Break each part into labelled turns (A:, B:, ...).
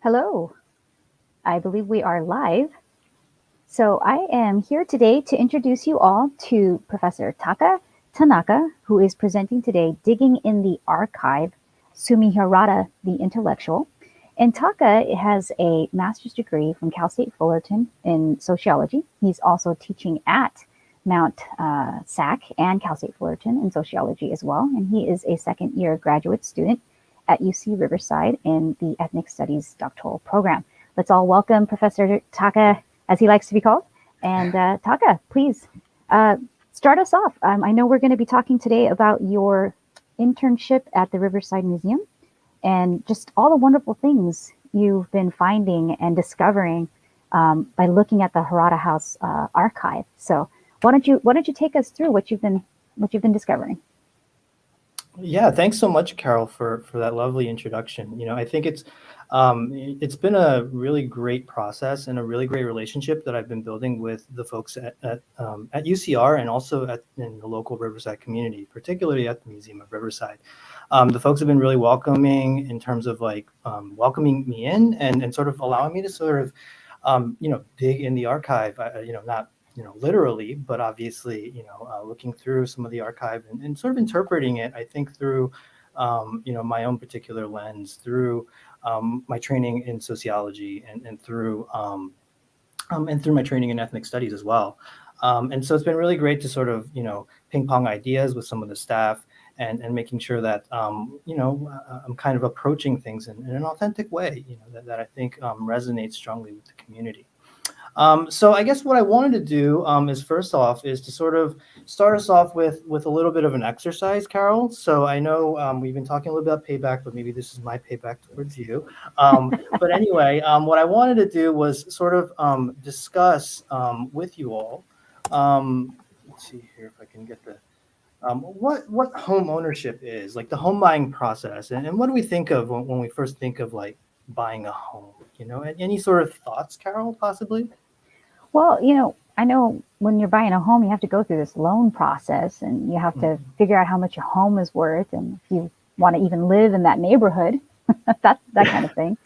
A: Hello, I believe we are live. So I am here today to introduce you all to Professor Taka Tanaka, who is presenting today Digging in the Archive, Sumi Harada, the Intellectual. And Taka has a master's degree from Cal State Fullerton in sociology. He's also teaching at Mount SAC and Cal State Fullerton in sociology as well. And he is a second year graduate student at UC Riverside in the Ethnic Studies doctoral program. Let's all welcome Professor Taka, as he likes to be called. And Taka, please start us off. I know we're going to be talking today about your internship at the Riverside Museum and just all the wonderful things you've been finding and discovering by looking at the Harada House archive. So why don't you take us through what you've been discovering?
B: Yeah, thanks so much, Carol, for that lovely introduction. I think it's been a really great process and a really great relationship that I've been building with the folks at UCR and also in the local Riverside community, particularly at the Museum of Riverside. The folks have been really welcoming in terms of welcoming me in and sort of allowing me to sort of dig in the archive. Not literally, but obviously, looking through some of the archive and sort of interpreting it, I think through, my own particular lens, through my training in sociology and through my training in ethnic studies as well. And so it's been really great to sort of, ping pong ideas with some of the staff and making sure that, I'm kind of approaching things in an authentic way, that I think resonates strongly with the community. So I guess what I wanted to do is first off is to sort of start us off with a little bit of an exercise, Carol. So I know we've been talking a little bit about payback, but maybe this is my payback towards you. But anyway, what I wanted to do was sort of discuss with you all. Let's see here if I can get the what home ownership is, like the home buying process, and what do we think of when we first think of like buying a home? Any sort of thoughts, Carol, possibly?
A: Well, I know when you're buying a home, you have to go through this loan process and you have to figure out how much your home is worth and if you want to even live in that neighborhood, that kind of thing.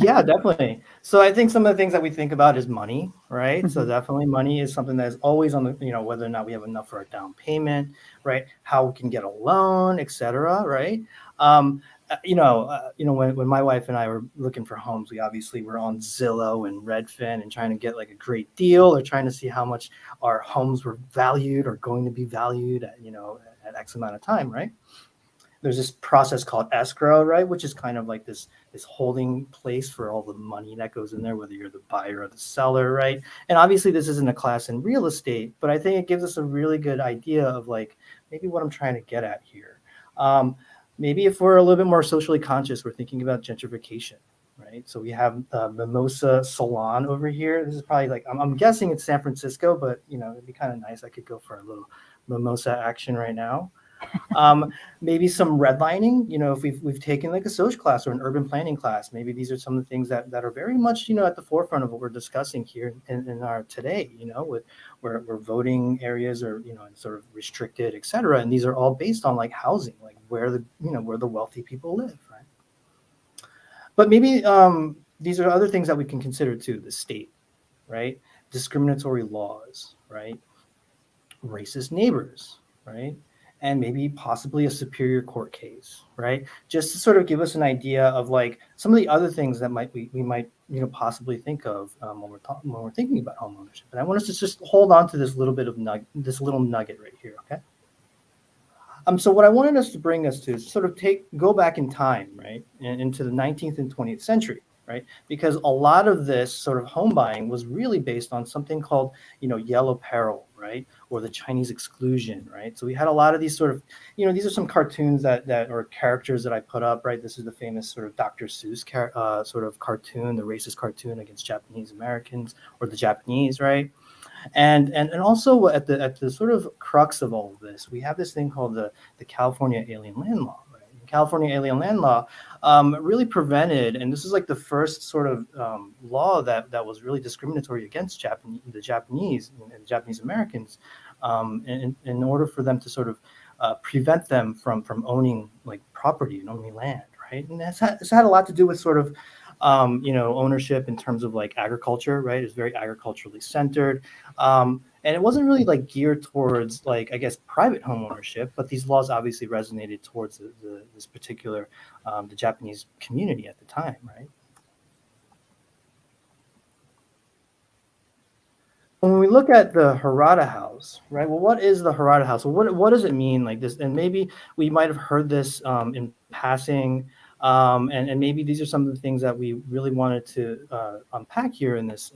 B: Yeah, definitely. So I think some of the things that we think about is money, right?
A: Mm-hmm.
B: So definitely money is something that is always on the, whether or not we have enough for a down payment, right? How we can get a loan, et cetera, right? When my wife and I were looking for homes, we obviously were on Zillow and Redfin and trying to get like a great deal or trying to see how much our homes were valued or going to be valued at X amount of time, right? There's this process called escrow, right, which is kind of like this holding place for all the money that goes in there, whether you're the buyer or the seller, right? And obviously this isn't a class in real estate, but I think it gives us a really good idea of like maybe what I'm trying to get at here. Maybe if we're a little bit more socially conscious, we're thinking about gentrification, right? So we have the Mimosa Salon over here. This is probably like, I'm guessing it's San Francisco, but it'd be kind of nice. I could go for a little mimosa action right now. Maybe some redlining, if we've taken like a social class or an urban planning class, maybe these are some of the things that are very much, at the forefront of what we're discussing here in our today, with where voting areas are, sort of restricted, et cetera. And these are all based on like housing, like where the wealthy people live, right? But maybe these are other things that we can consider too, the state, right? Discriminatory laws, right? Racist neighbors, right? And maybe possibly a superior court case, right? Just to sort of give us an idea of like some of the other things that we might possibly think of when we're thinking about home ownership. And I want us to just hold on to this little bit of this little nugget right here, okay? So what I wanted us to bring us to is sort of go back in time, right, into the 19th and 20th century, right? Because a lot of this sort of home buying was really based on something called, yellow peril, right? Or the Chinese exclusion, right? So we had a lot of these sort of, these are some cartoons that or characters that I put up, right? This is the famous sort of Dr. Seuss sort of cartoon, the racist cartoon against Japanese Americans or the Japanese, right? And also at the sort of crux of all of this, we have this thing called the California Alien Land Law. Right? The California Alien Land Law really prevented, and this is like the first sort of law that was really discriminatory against the Japanese and Japanese Americans, in order for them to sort of prevent them from owning like property and owning land. Right? And it's had a lot to do with sort of ownership in terms of like agriculture, right? It's very agriculturally centered. And it wasn't really like geared towards like, I guess, private home ownership, but these laws obviously resonated towards this particular, the Japanese community at the time, right? When we look at the Harada House, right? Well, what is the Harada House? Well, what does it mean like this? And maybe we might have heard this in passing, and maybe these are some of the things that we really wanted to unpack here in this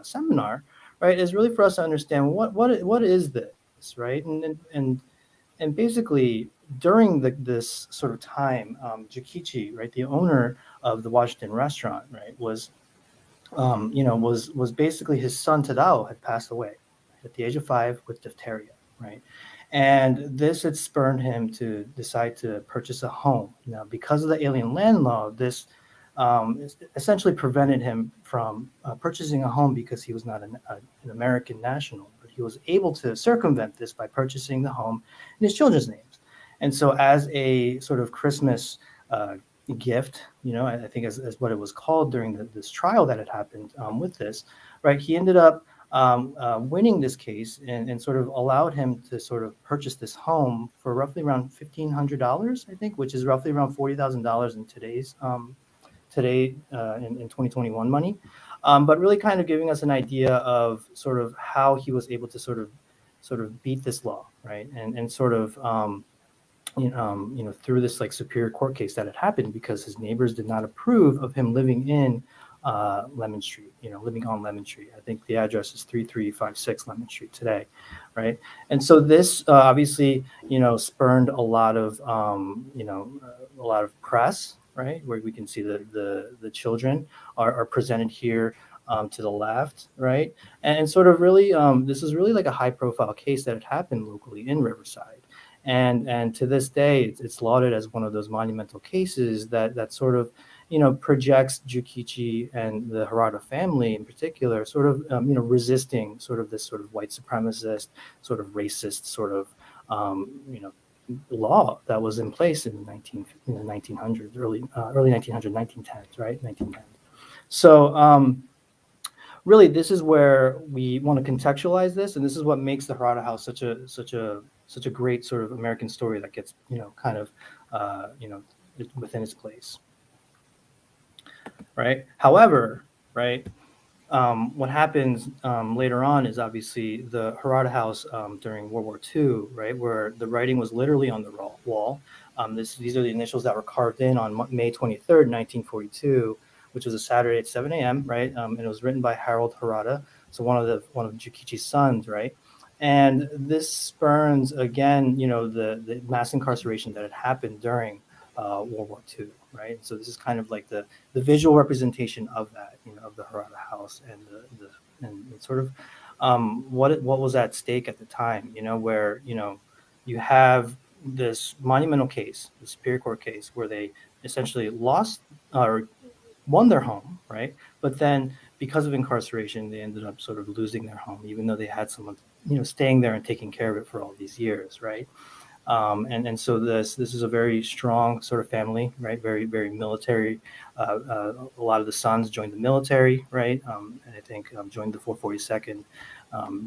B: seminar, right? Is really for us to understand what is this, right? And basically during this sort of time, Jukichi, right, the owner of the Washington restaurant, right, was basically his son Tadao had passed away at the age of 5 with diphtheria, right? And this had spurred him to decide to purchase a home. Now, because of the alien land law, this essentially prevented him from purchasing a home because he was not an American national, but he was able to circumvent this by purchasing the home in his children's names. And so, as a sort of Christmas gift, I think as what it was called during this trial that had happened with this, right? He ended up winning this case and sort of allowed him to sort of purchase this home for roughly around $1,500, I think, which is roughly around $40,000 in in 2021 money. But really kind of giving us an idea of sort of how he was able to sort of beat this law, right? And sort of through this like superior court case that had happened because his neighbors did not approve of him living in Lemon Street, living on Lemon Street. I think the address is 3356 Lemon Street today, right? And so this obviously, spurned a lot of, a lot of press, right? Where we can see the children are presented here to the left, right? And sort of really, this is really like a high profile case that had happened locally in Riverside. And to this day, it's lauded as one of those monumental cases that sort of, projects Jukichi and the Harada family in particular, sort of, resisting sort of this sort of white supremacist, sort of racist sort of, law that was in place in the 1900s, early 1900s, 1910s, right? 1910s. So really, this is where we want to contextualize this, and this is what makes the Harada House such a great sort of American story that gets kind of within its place, right? However, right, what happens later on is obviously the Harada House during World War II, right, where the writing was literally on the wall. These are the initials that were carved in on May 23rd, 1942, which was a Saturday at 7 a.m., right? And it was written by Harold Harada, so one of Jukichi's sons, right? And this spurns again, the mass incarceration that had happened during World War II, right? So this is kind of like the visual representation of that, of the Harada House and sort of what was at stake at the time, where you have this monumental case, the Superior Court case, where they essentially lost or won their home, right? But then because of incarceration, they ended up sort of losing their home, even though they had someone, staying there and taking care of it for all these years, right? And so this is a very strong sort of family, right? Very very military. A lot of the sons joined the military, right? And I think joined the 442nd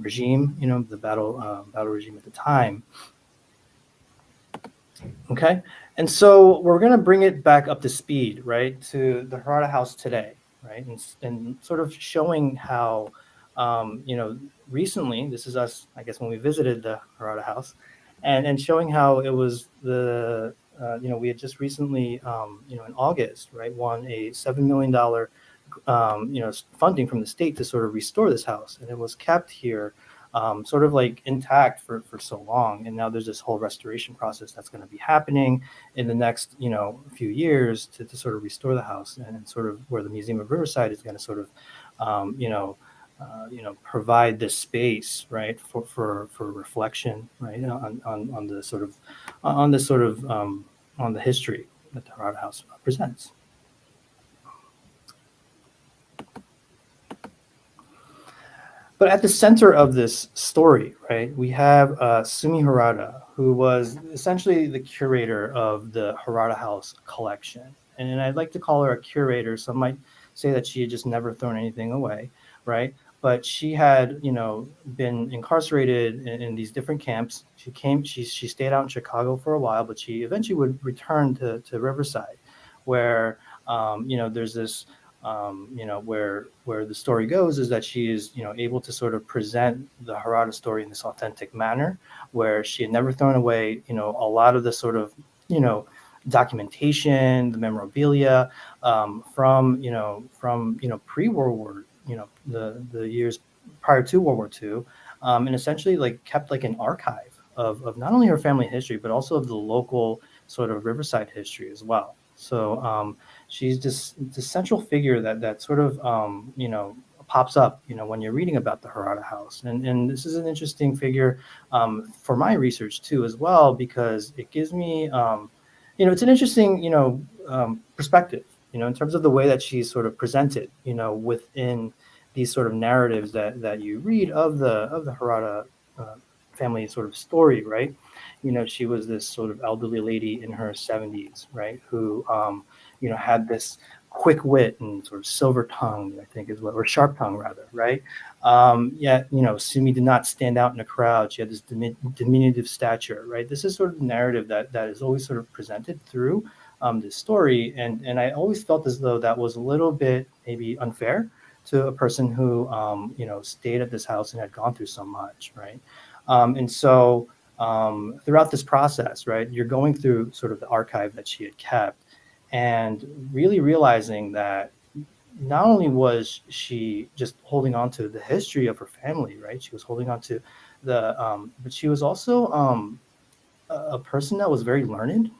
B: regime, the battle regime at the time. Okay, and so we're going to bring it back up to speed, right, to the Harada House today, right, and sort of showing how, recently, this is us, I guess, when we visited the Harada House, and showing how it was we had just recently, in August, right, won a $7 million, funding from the state to sort of restore this house, and it was kept here sort of like intact for so long. And now there's this whole restoration process that's going to be happening in the next, few years to sort of restore the house, and sort of where the Museum of Riverside is going to sort of, provide this space, right, for reflection, right, on the sort of, on this sort of, on the history that the Harada House presents. But at the center of this story, right, we have Sumi Harada, who was essentially the curator of the Harada House collection. And I'd like to call her a curator. Some might say that she had just never thrown anything away, right? But she had, been incarcerated in these different camps. She stayed out in Chicago for a while, but she eventually would return to Riverside, where, there's this, where the story goes is that she is, able to sort of present the Harada story in this authentic manner, where she had never thrown away, a lot of the sort of, you know, documentation, the memorabilia, from pre-World War, the years prior to World War II, and essentially like kept like an archive of not only her family history but also of the local sort of Riverside history as well. So she's this central figure that sort of pops up when you're reading about the Harada House, and this is an interesting figure for my research too as well, because it gives me it's an interesting perspective in terms of the way that she's sort of presented within these sort of narratives that you read of the Harada uh, family sort of story, right? She was this sort of elderly lady in her 70s, right, who had this quick wit and sort of silver tongue, I think is what, or sharp tongue rather, right? Yet, Sumi did not stand out in a crowd. She had this diminutive stature, right? This is sort of the narrative that is always sort of presented through this story. And I always felt as though that was a little bit maybe unfair to a person who, stayed at this house and had gone through so much, right? And so throughout this process, right, you're going through sort of the archive that she had kept and really realizing that not only was she just holding on to the history of her family, right? She was holding on to but she was also a person that was very learned.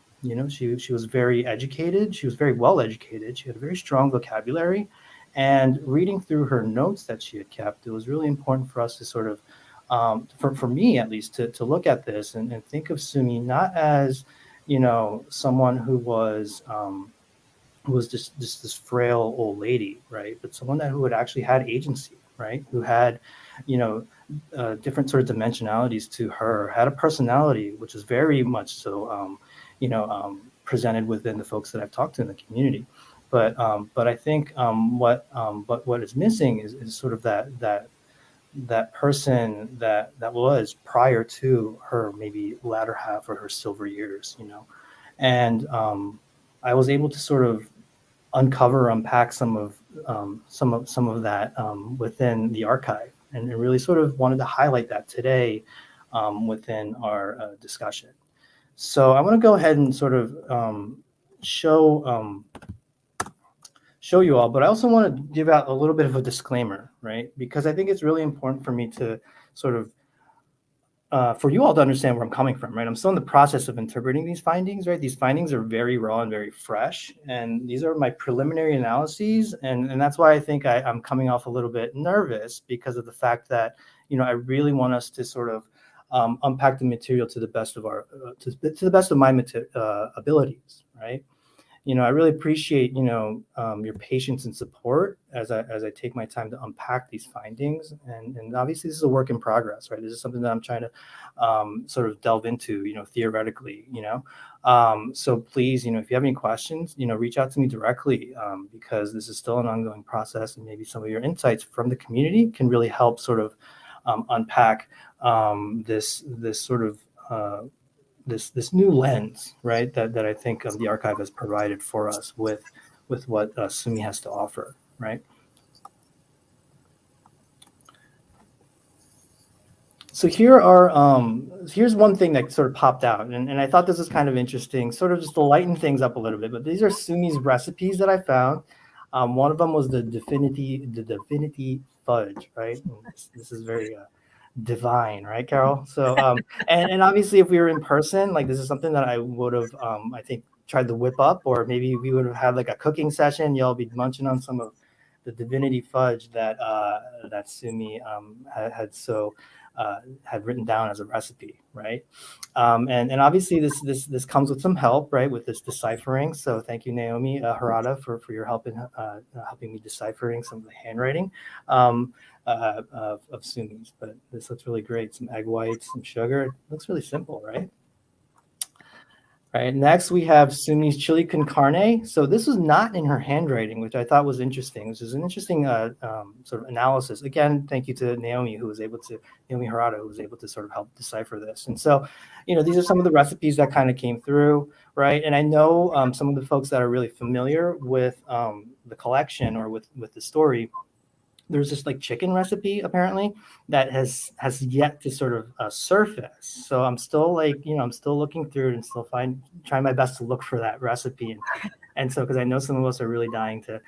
B: She was very educated. She was very well educated. She had a very strong vocabulary, and reading through her notes that she had kept, it was really important for us to sort of, for me at least, to look at this and think of Sumi not as, someone who was just this frail old lady, right? But someone who had actually had agency, right? Who had, you know, different sort of dimensionalities to her, had a personality, which is very much so, presented within the folks that I've talked to in the community. But I think but what is missing is sort of that person that was prior to her maybe latter half or her silver years. And I was able to sort of uncover, unpack some of that within the archive, and really sort of wanted to highlight that today within our discussion. So I want to go ahead and sort of show show you all, but I also want to give out a little bit of a disclaimer, right? Because I think it's really important for me to sort of for you all to understand where I'm coming from, right? I'm still in the process of interpreting these findings, right? These findings are very raw and very fresh, and these are my preliminary analyses, and that's why I think I'm coming off a little bit nervous because of the fact that I really want us to sort of unpack the material to the best of our to the best of my abilities, right? I really appreciate your patience and support as I take my time to unpack these findings, and obviously this is a work in progress, right? This is something that I'm trying to sort of delve into, theoretically. So please, if you have any questions, reach out to me directly, because this is still an ongoing process, and maybe some of your insights from the community can really help sort of unpack this sort of this new lens, right? That I think the archive has provided for us with what Sumi has to offer, right? So here's one thing that sort of popped out, and I thought this was kind of interesting, sort of just to lighten things up a little bit. But these are Sumi's recipes that I found. One of them was the divinity fudge, right? And this is very divine, right, Carol? So and obviously if we were in person, like this is something that I would have I think tried to whip up, or maybe we would have had like a cooking session. Y'all be munching on some of the divinity fudge that Sumi had written down as a recipe, right? And obviously this comes with some help, right, with this deciphering. So thank you, Naomi Harada, for your help in helping me deciphering some of the handwriting of Sumi's. But this looks really great. Some egg whites, some sugar. It looks really simple, right? Right. Next, we have Sumi's chili con carne. So this was not in her handwriting, which I thought was interesting. Which is an interesting sort of analysis. Again, thank you to Naomi Harada, who was able to sort of help decipher this. And so, these are some of the recipes that kind of came through, right? And I know some of the folks that are really familiar with the collection or with the story. There's this like chicken recipe apparently that has yet to sort of surface. So I'm still like, I'm still looking through it and still trying my best to look for that recipe. And so because I know some of us are really dying to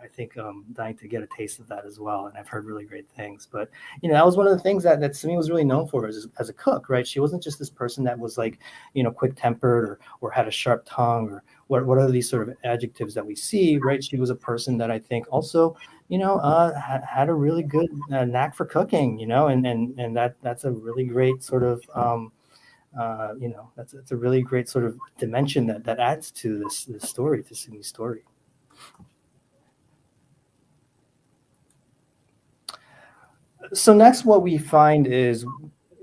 B: I think dying to get a taste of that as well. And I've heard really great things. But that was one of the things that Simi was really known for as a cook, right? She wasn't just this person that was like, quick tempered or had a sharp tongue or what are these sort of adjectives that we see, right? She was a person that I think also had a really good knack for cooking, and that's a really great sort of, that's a really great sort of dimension that adds to this story, to Sumi's story. So next, what we find is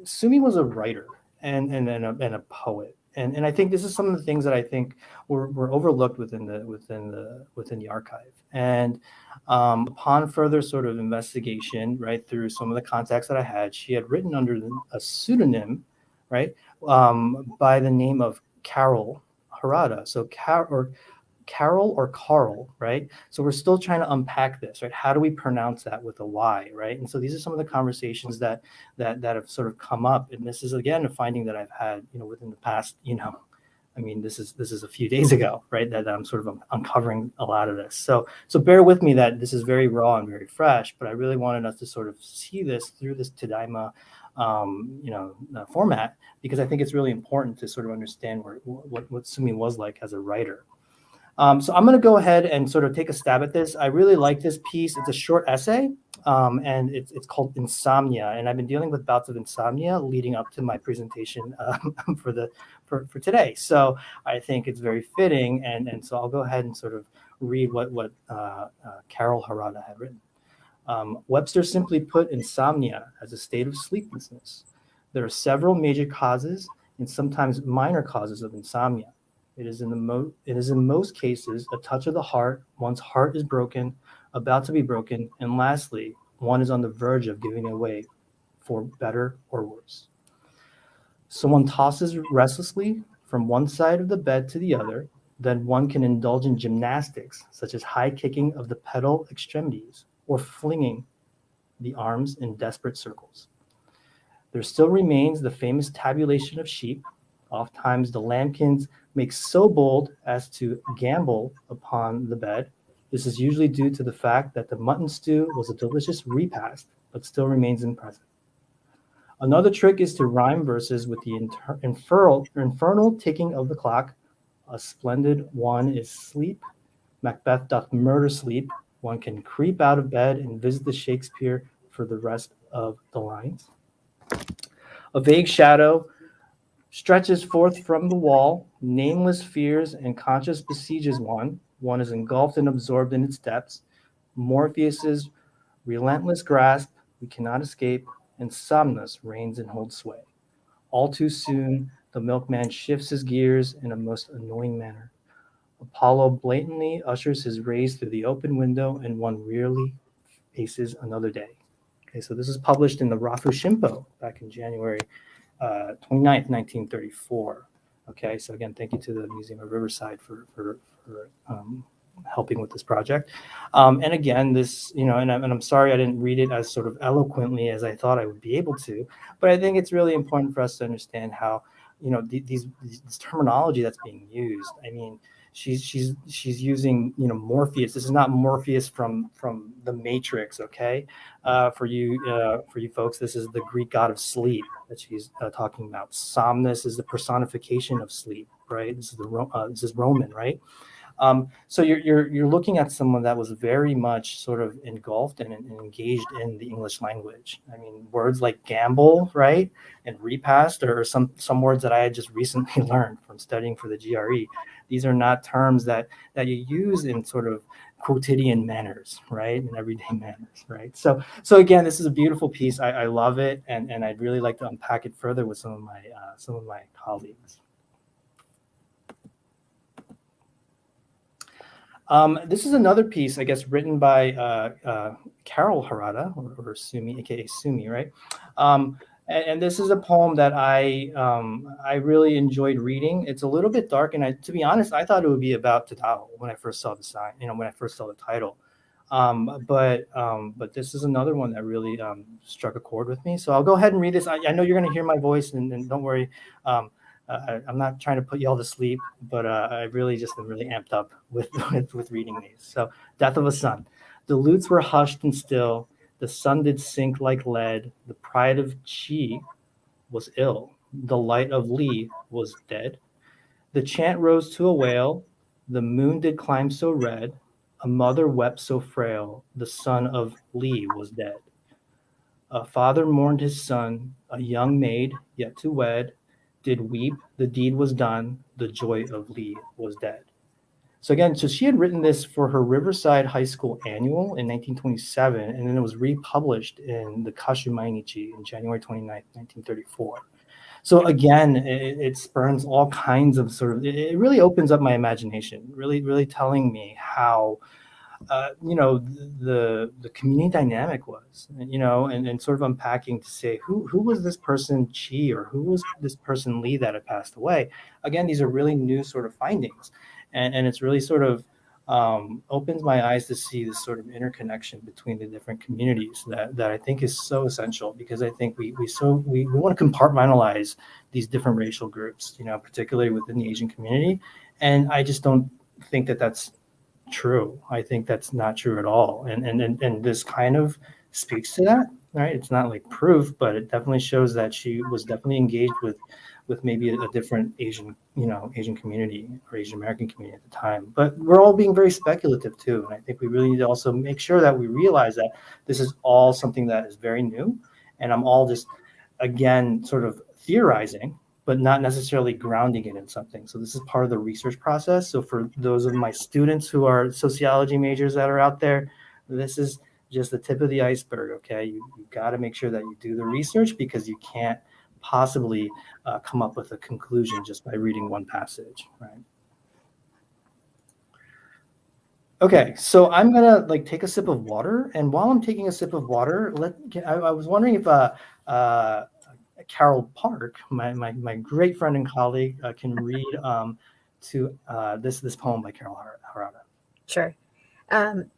B: Sumi was a writer and a poet. And I think this is some of the things that I think were overlooked within the archive. And upon further sort of investigation, right, through some of the contacts that I had, she had written under a pseudonym, right, by the name of Carol Harada. So Carol or Carl, right? So we're still trying to unpack this, right? How do we pronounce that with a Y, right? And so these are some of the conversations that have sort of come up, and this is again a finding that I've had, within the past, I mean, this is a few days ago, right? That I'm sort of uncovering a lot of this. So bear with me that this is very raw and very fresh, but I really wanted us to sort of see this through this Tadaima, format, because I think it's really important to sort of understand what Sumi was like as a writer. So I'm going to go ahead and sort of take a stab at this. I really like this piece. It's a short essay, and it's called Insomnia. And I've been dealing with bouts of insomnia leading up to my presentation for today. So I think it's very fitting. And so I'll go ahead and sort of read what Carol Harada had written. Webster simply put insomnia as a state of sleeplessness. There are several major causes and sometimes minor causes of insomnia. It is in most cases a touch of the heart. One's heart is broken, about to be broken, and lastly, one is on the verge of giving away, for better or worse. Someone tosses restlessly from one side of the bed to the other. Then one can indulge in gymnastics, such as high kicking of the pedal extremities or flinging the arms in desperate circles. There still remains the famous tabulation of sheep. Oftentimes the lambkins make so bold as to gambol upon the bed. This is usually due to the fact that the mutton stew was a delicious repast, but still remains in present. Another trick is to rhyme verses with the infernal ticking of the clock. A splendid one is sleep. Macbeth doth murder sleep. One can creep out of bed and visit the Shakespeare for the rest of the lines. A vague shadow stretches forth from the wall. Nameless fears and conscience besieges one. One is engulfed and absorbed in its depths. Morpheus's relentless grasp we cannot escape, and Somnus reigns and holds sway. All too soon, the milkman shifts his gears in a most annoying manner. Apollo blatantly ushers his rays through the open window, and one wearily faces another day. Okay, so this is published in the Rafu Shimpo back in January 29th, 1934. Okay, so again, thank you to the Museum of Riverside for helping with this project. And again, this, and I'm sorry I didn't read it as sort of eloquently as I thought I would be able to, but I think it's really important for us to understand how, this terminology that's being used. I mean, she's using, Morpheus. This is not Morpheus from the Matrix, okay? For you folks, this is the Greek god of sleep that she's talking about. Somnus is the personification of sleep, right? This is Roman, right? So you're looking at someone that was very much sort of engulfed and engaged in the English language. I mean, words like gamble, right, and repast are some words that I had just recently learned from studying for the GRE. These are not terms that you use in sort of quotidian manners, right, in everyday manners, right? So again, this is a beautiful piece. I love it, and I'd really like to unpack it further with some of my colleagues. This is another piece, I guess, written by Carol Harada, or Sumi, aka Sumi, right? And this is a poem that I really enjoyed reading. It's a little bit dark, and to be honest, I thought it would be about Tadao when I first saw the sign, when I first saw the title. But this is another one that really struck a chord with me. So I'll go ahead and read this. I know you're going to hear my voice, and don't worry. Um, I'm not trying to put you all to sleep, but I really just am really amped up with, with reading these. So, Death of a Son. The lutes were hushed and still. The sun did sink like lead. The pride of Chi was ill. The light of Li was dead. The chant rose to a wail. The moon did climb so red. A mother wept so frail. The son of Li was dead. A father mourned his son. A young maid yet to wed did weep. The deed was done. The joy of Li was dead. So again, so she had written this for her Riverside High School annual in 1927, and then it was republished in the Kashu Mainichi in January 29th, 1934. So again, it spurns all kinds of it really opens up my imagination, really, really telling me how the community dynamic was, and sort of unpacking to say who was this person Chi, or who was this person Lee that had passed away. Again, these are really new sort of findings, and it's really sort of opens my eyes to see this sort of interconnection between the different communities that I think is so essential, because I think we want to compartmentalize these different racial groups, particularly within the Asian community, and I just don't think that that's true. I think that's not true at all. And this kind of speaks to that, right? It's not like proof, but it definitely shows that she was definitely engaged with maybe a different Asian community or Asian American community at the time. But we're all being very speculative too. And I think we really need to also make sure that we realize that this is all something that is very new. And I'm all just, again, sort of theorizing, but not necessarily grounding it in something. So this is part of the research process. So for those of my students who are sociology majors that are out there, this is just the tip of the iceberg, okay? You got to make sure that you do the research, because you can't possibly come up with a conclusion just by reading one passage, right? Okay, so I'm gonna take a sip of water, and while I'm taking a sip of water, I was wondering if uh, Carol Park, my great friend and colleague, can read to this poem by Carol Harada.
C: Sure.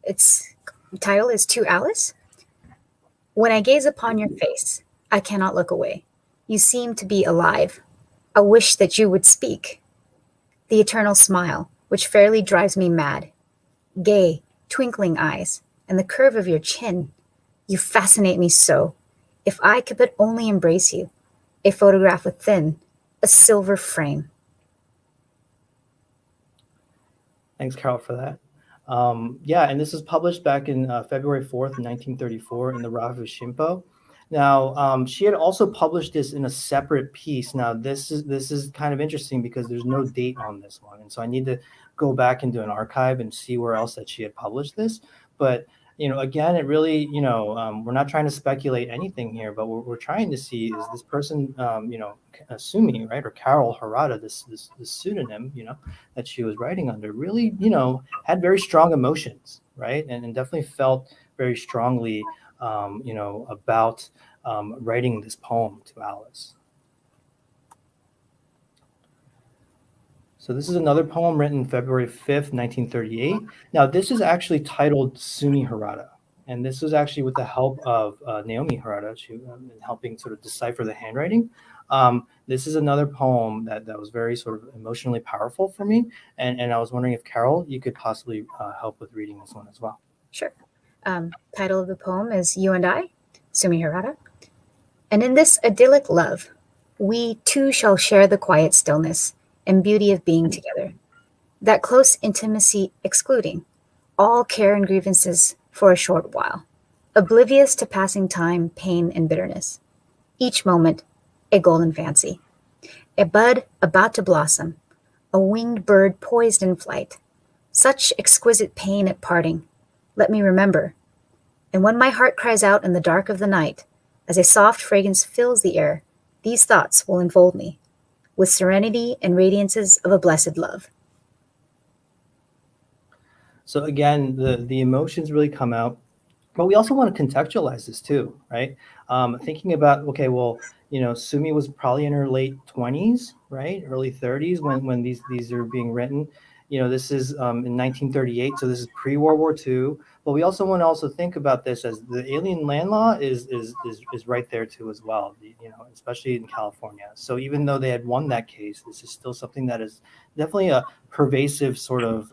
C: Its title is To Alice. When I gaze upon your face, I cannot look away. You seem to be alive. A wish that you would speak. The eternal smile, which fairly drives me mad. Gay, twinkling eyes, and the curve of your chin. You fascinate me so. If I could but only embrace you. A photograph within a silver frame.
B: Thanks, Carol, for that. Yeah, and this was published back in February 4th, 1934 in the Rafu Shimpo. Now, she had also published this in a separate piece. Now, this is kind of interesting because there's no date on this one. And so I need to go back into an archive and see where else that she had published this. But, again, it really, we're not trying to speculate anything here, but what we're trying to see is this person, Sumi, right, or Carol Harada, this pseudonym, that she was writing under, really, had very strong emotions, right, and definitely felt very strongly, about writing this poem to Alice. So this is another poem written February 5th, 1938. Now, this is actually titled Sumi Harada. And this was actually with the help of Naomi Harada, she helping sort of decipher the handwriting. This is another poem that was very sort of emotionally powerful for me. And I was wondering if, Carol, you could possibly help with reading this one as well.
C: Sure. Title of the poem is You and I, Sumi Harada. And in this idyllic love, we too shall share the quiet stillness and beauty of being together, that close intimacy excluding all care and grievances for a short while, oblivious to passing time, pain, and bitterness. Each moment, a golden fancy, a bud about to blossom, a winged bird poised in flight. Such exquisite pain at parting, let me remember. And when my heart cries out in the dark of the night, as a soft fragrance fills the air, these thoughts will enfold me with serenity and radiances of a blessed love.
B: So again, the emotions really come out, but we also want to contextualize this too, right? Thinking about, okay, well, Sumi was probably in her late 20s, right, early 30s when these are being written. This is in 1938, so this is pre-World War II. But we also want to also think about this as the alien land law is right there too as well, especially in California. So even though they had won that case, this is still something that is definitely a pervasive sort of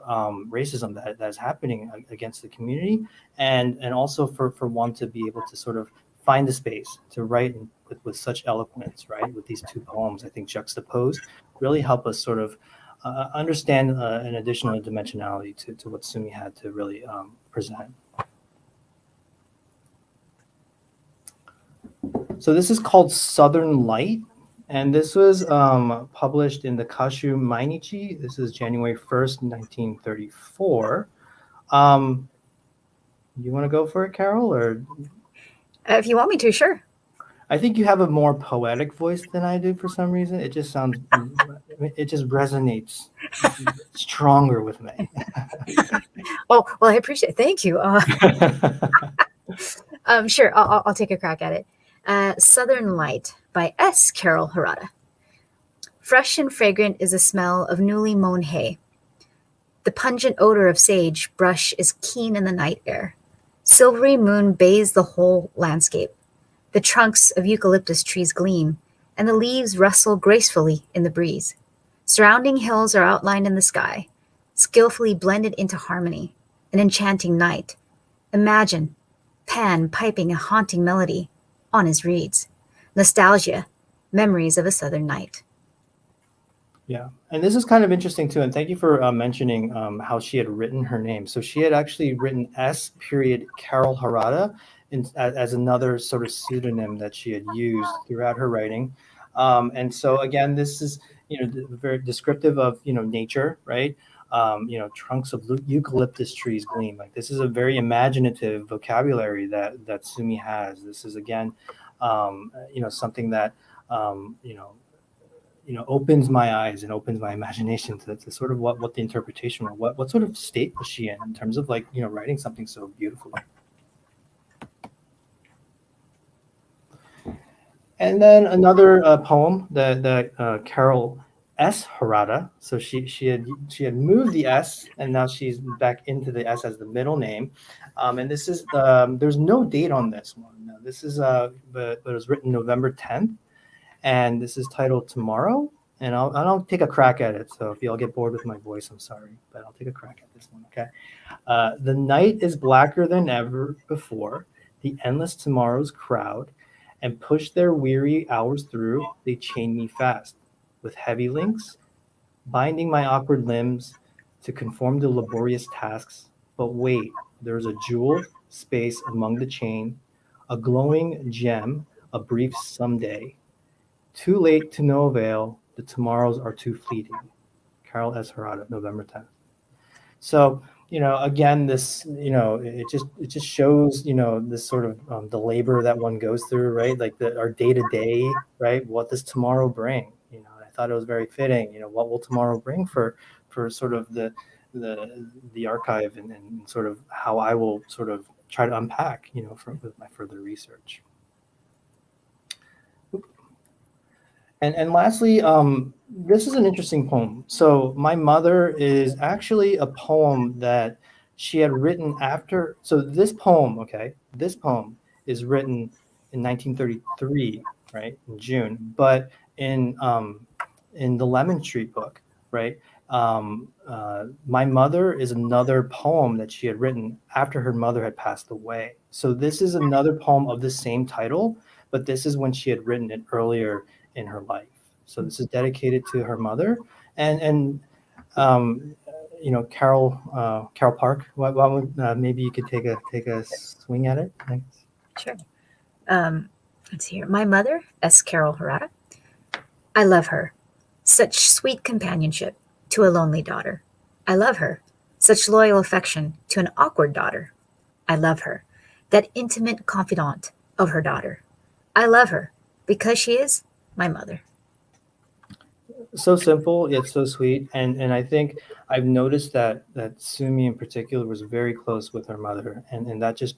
B: racism that is happening against the community, and also for one to be able to sort of find the space to write with such eloquence, right? With these two poems, I think juxtaposed, really help us sort of understand an additional dimensionality to what Sumi had to really present. So this is called Southern Light, and this was published in the Kashu Mainichi. This is January 1st, 1934. You want to go for it, Carol, or?
C: If you want me to, sure.
B: I think you have a more poetic voice than I do for some reason. It just resonates stronger with me.
C: Oh, well, I appreciate it. Thank you. Sure, I'll take a crack at it. Southern Light by S. Carol Harada. Fresh and fragrant is the smell of newly mown hay. The pungent odor of sage brush is keen in the night air. Silvery moon bathes the whole landscape. The trunks of eucalyptus trees gleam, and the leaves rustle gracefully in the breeze. Surrounding hills are outlined in the sky, skillfully blended into harmony, an enchanting night. Imagine Pan piping a haunting melody on his reeds. Nostalgia, memories of a southern night.
B: Yeah, and this is kind of interesting too. And thank you for mentioning how she had written her name. So she had actually written S. Carol Harada as another sort of pseudonym that she had used throughout her writing. And so again, this is very descriptive of nature, right? Trunks of eucalyptus trees gleam. Like this is a very imaginative vocabulary that Sumi has. This is again, something that opens my eyes and opens my imagination to sort of what the interpretation, or what sort of state was she in terms of writing something so beautifully. And then another poem that Carol S. Harada. So she had moved the S, and now she's back into the S as the middle name. And this is there's no date on this one. No, this is but it was written November 10th, and this is titled Tomorrow. And I'll take a crack at it. So if y'all get bored with my voice, I'm sorry, but I'll take a crack at this one. Okay. The night is blacker than ever before. The endless tomorrows crowd and push their weary hours through. They chain me fast with heavy links, binding my awkward limbs to conform to laborious tasks. But wait, there's a jeweled space among the chain, a glowing gem, a brief someday. Too late to no avail, the tomorrows are too fleeting. Carol S. Harada, November 10th. So, again, this, it just shows, this sort of the labor that one goes through, right? Like our day to day, right? What does tomorrow bring? And I thought it was very fitting. What will tomorrow bring for sort of the archive and sort of how I will sort of try to unpack, with my further research. And lastly, this is an interesting poem. So My Mother is actually a poem that she had written after. So this poem is written in 1933, right, in June. But in the Lemon Street book, right, My Mother is another poem that she had written after her mother had passed away. So this is another poem of the same title, but this is when she had written it earlier in her life. So this is dedicated to her mother, and Carol Park. Maybe you could take a swing at it. Thanks.
C: Sure. Let's see here. My mother, S. Carol Harada. I love her. Such sweet companionship to a lonely daughter. I love her. Such loyal affection to an awkward daughter. I love her. That intimate confidant of her daughter. I love her because she is my mother.
B: So simple yet so sweet, and I think I've noticed that Sumi in particular was very close with her mother, and that just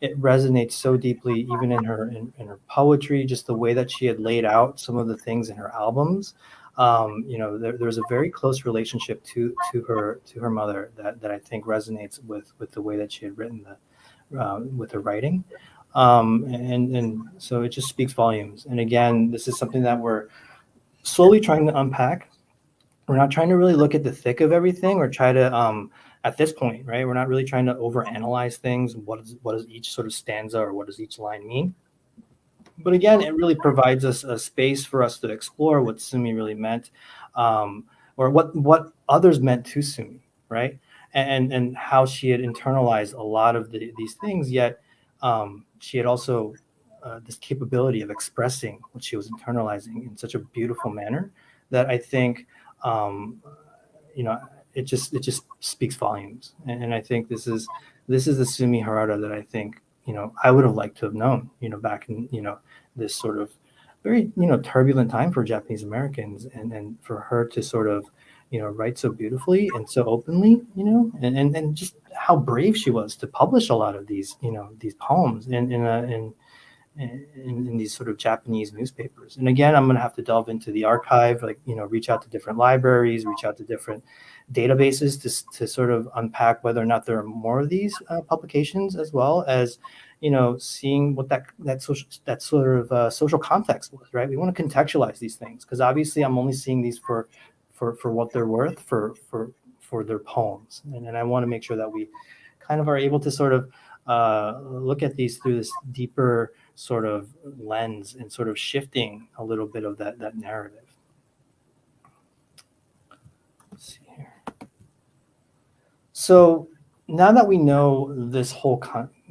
B: it resonates so deeply, even in her poetry, just the way that she had laid out some of the things in her albums. There's a very close relationship to her mother that I think resonates with the way that she had written with her writing. And so it just speaks volumes. And again, this is something that we're slowly trying to unpack. We're not trying to really look at the thick of everything or try to at this point, right? We're not really trying to overanalyze things. What does each sort of stanza or what does each line mean? But again, it really provides us a space for us to explore what Sumi really meant, or what others meant to Sumi, right? And how she had internalized a lot of these things, yet she had also this capability of expressing what she was internalizing in such a beautiful manner that I think um, you know it just speaks volumes. And I think this is the Sumi Harada that I think I would have liked to have known back in this sort of very turbulent time for Japanese Americans, and for her to sort of write so beautifully and so openly, and just how brave she was to publish a lot of these poems in these sort of Japanese newspapers. And again, I'm going to have to delve into the archive, like, reach out to different libraries, reach out to different databases to sort of unpack whether or not there are more of these publications, as well as, seeing what that sort of social context was, right? We want to contextualize these things because obviously I'm only seeing these for what they're worth for their poems. And I want to make sure that we kind of are able to sort of look at these through this deeper sort of lens and sort of shifting a little bit of that narrative. Let's see here. So now that we know this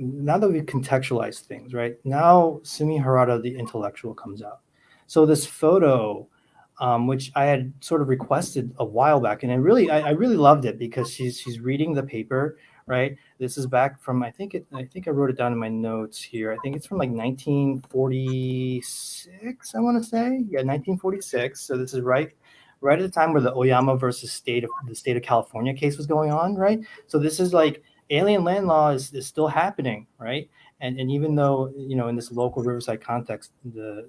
B: now that we've contextualized things, right? Now Sumi Harada, the intellectual, comes out. So this photo, which I had sort of requested a while back, and I really loved it because she's reading the paper, right? This is back from I think I wrote it down in my notes here. I think it's from like 1946. I want to say, yeah, 1946. So this is right at the time where the Oyama versus the state of California case was going on, right? So this is like alien land law is still happening, right? And even though in this local Riverside context, the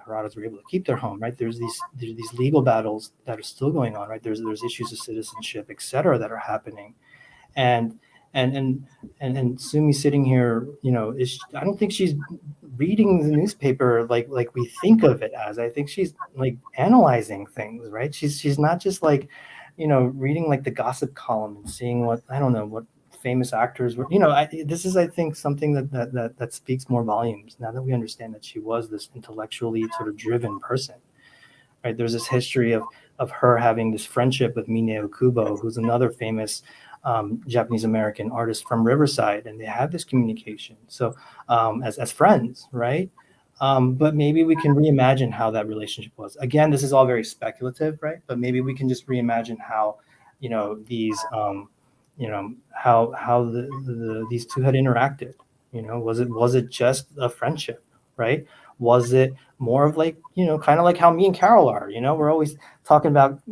B: Haradas were able to keep their home, right? There's these legal battles that are still going on, right? There's issues of citizenship, et cetera, that are happening, and and Sumi sitting here, I don't think she's reading the newspaper like we think of it as. I think she's like analyzing things, right? She's not just like, reading like the gossip column and seeing what I don't know what famous actors were. This is I think something that speaks more volumes now that we understand that she was this intellectually sort of driven person. Right, there's this history of her having this friendship with Mineo Kubo, who's another famous Japanese American artist from Riverside, and they have this communication. So as friends, right? But maybe we can reimagine how that relationship was. Again, this is all very speculative, right? But maybe we can just reimagine how, these, how these two had interacted. Was it just a friendship, right? Was it more of like, kind of like how me and Carol are, we're always talking about,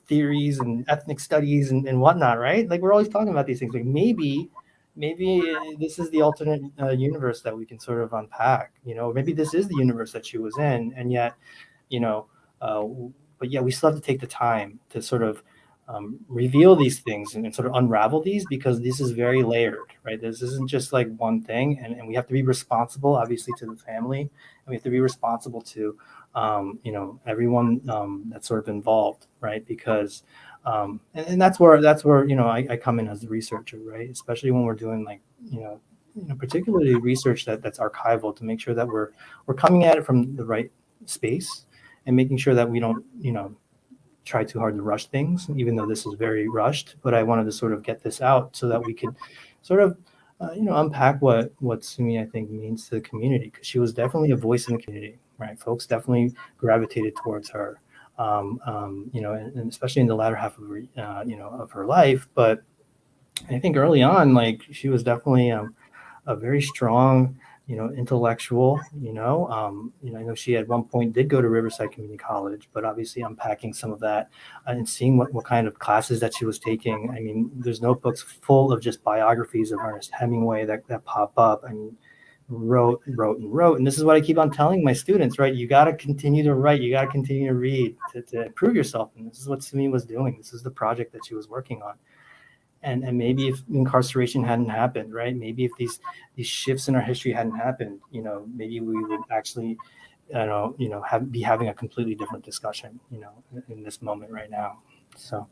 B: theories and ethnic studies and whatnot, right? Like we're always talking about these things. Like maybe this is the alternate universe that we can sort of unpack, maybe this is the universe that she was in. And yet, you know, uh, but yeah, we still have to take the time to sort of reveal these things and sort of unravel these, because this is very layered, right? This isn't just like one thing, and we have to be responsible, obviously, to the family, and we have to be responsible to, everyone that's sort of involved, right? Because, and that's where I come in as a researcher, right? Especially when we're doing like particularly research that's archival, to make sure that we're coming at it from the right space and making sure that we don't try too hard to rush things, even though this is very rushed. But I wanted to sort of get this out so that we could sort of, unpack what Sumi, I think, means to the community, because she was definitely a voice in the community, right? Folks definitely gravitated towards her, and especially in the latter half of her, of her life. But I think early on, like she was definitely a very strong intellectual, I know she at one point did go to Riverside Community College, but obviously unpacking some of that and seeing what kind of classes that she was taking. I mean, there's notebooks full of just biographies of Ernest Hemingway that pop up. I mean, wrote and wrote. And this is what I keep on telling my students, right? You got to continue to write. You got to continue to read to improve yourself. And this is what Sumi was doing. This is the project that she was working on. And maybe if incarceration hadn't happened, right? Maybe if these shifts in our history hadn't happened, maybe we would actually, be having a completely different discussion, in this moment right now. So,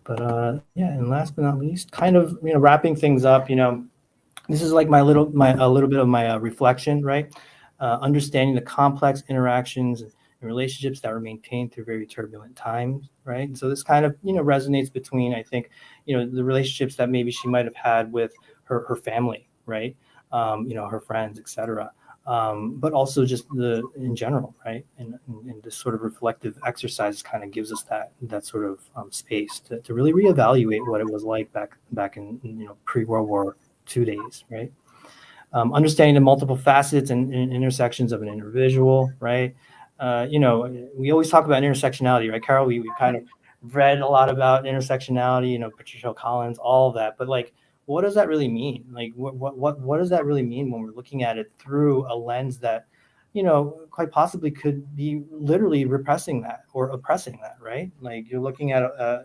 B: but yeah, and last but not least, kind of, wrapping things up, this is like a little bit of my reflection, right? Understanding the complex interactions and relationships that were maintained through very turbulent times, right? And so this kind of, resonates between, I think, the relationships that maybe she might have had with her family, right? Her friends, etc. But also just in general, right? And this sort of reflective exercise kind of gives us that sort of space to really reevaluate what it was like back in pre-World War II days, right? Understanding the multiple facets and intersections of an individual, right? We always talk about intersectionality, right, Carol? We kind of read a lot about intersectionality, Patricia Collins, all of that. But like, what does that really mean? Like, what does that really mean when we're looking at it through a lens that, quite possibly could be literally repressing that or oppressing that, right? Like you're looking at a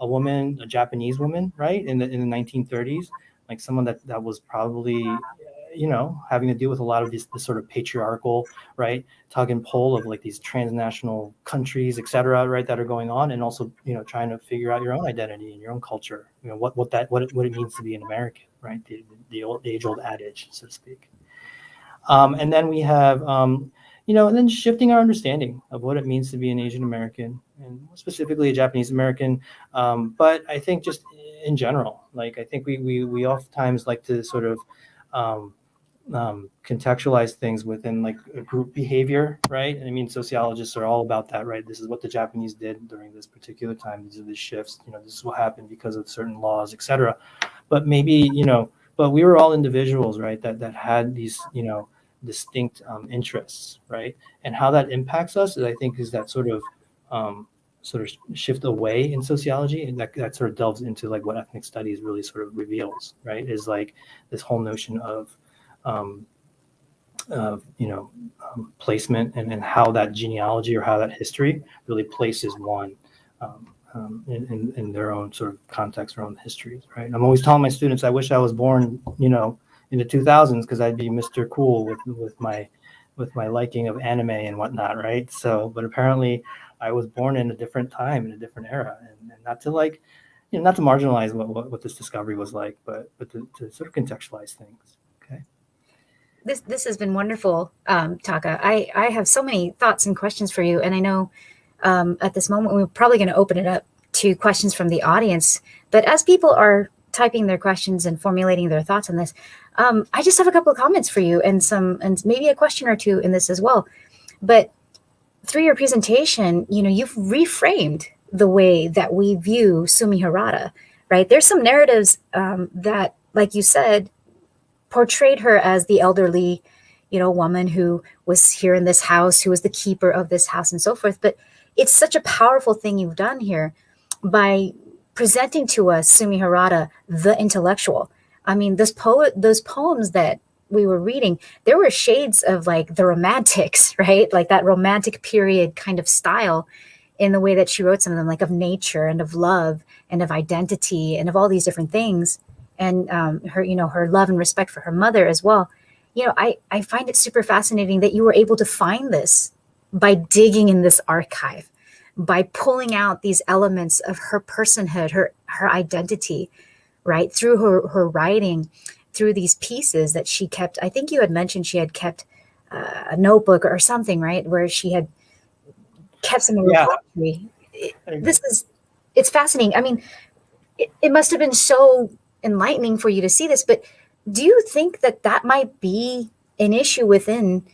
B: woman, a Japanese woman, right, in the 1930s, like someone that was probably having to deal with a lot of this sort of patriarchal, right, tug and pull of like these transnational countries, et cetera, right, that are going on, and also trying to figure out your own identity and your own culture, what it means to be an American, right, the age-old adage, so to speak. And then we have and then shifting our understanding of what it means to be an Asian American, and specifically a Japanese American. But I think just in general, like I think we oftentimes like to sort of contextualize things within like a group behavior, right? I mean, sociologists are all about that, right? This is what the Japanese did during this particular time. These are the shifts. This is what happened because of certain laws, etc. But maybe but we were all individuals, right? That had these distinct interests, right? And how that impacts us, I think, is that sort of shift away in sociology, and that sort of delves into like what ethnic studies really sort of reveals, right? Is like this whole notion of placement and how that genealogy or how that history really places one in their own sort of context, their own histories, right? I'm always telling my students, I wish I was born, in the 2000s, because I'd be Mr. Cool with my liking of anime and whatnot, right? So, but apparently I was born in a different time, in a different era, and not to like, not to marginalize what this discovery was like, but to sort of contextualize things. Okay.
C: This has been wonderful, Taka. I have so many thoughts and questions for you, and I know at this moment we're probably going to open it up to questions from the audience. But as people are typing their questions and formulating their thoughts on this, I just have a couple of comments for you and maybe a question or two in this as well. But through your presentation, you've reframed the way that we view Sumi Harada, right? There's some narratives that, like you said, portrayed her as the elderly, woman who was here in this house, who was the keeper of this house and so forth. But it's such a powerful thing you've done here by presenting to us Sumi Harada, the intellectual. I mean, those poems that we were reading, there were shades of like the romantics, right? Like that romantic period kind of style in the way that she wrote some of them, like of nature and of love and of identity and of all these different things. And her love and respect for her mother as well. I find it super fascinating that you were able to find this by digging in this archive, by pulling out these elements of her personhood, her identity, right, through her writing, through these pieces that she kept. I think you had mentioned she had kept a notebook or something, right, where she had kept some of her poetry. It's fascinating. I mean, it must have been so enlightening for you to see this, but do you think that might be an issue within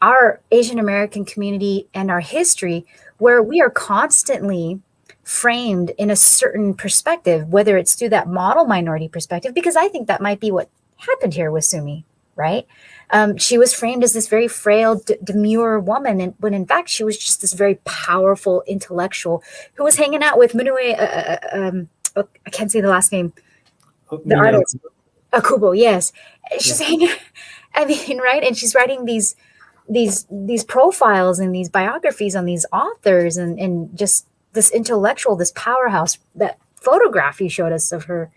C: our Asian American community and our history, where we are constantly framed in a certain perspective, whether it's through that model minority perspective? Because I think that might be what happened here with Sumi. right? She was framed as this very frail, demure woman, and when in fact she was just this very powerful intellectual who was hanging out with Minue. I can't say the last name. The
B: Mineo.
C: artist, Akubo. Yes,
B: Yeah.
C: she's hanging. I mean, right, and she's writing these profiles and these biographies on these authors, and just this intellectual, this powerhouse. That photograph you showed us of her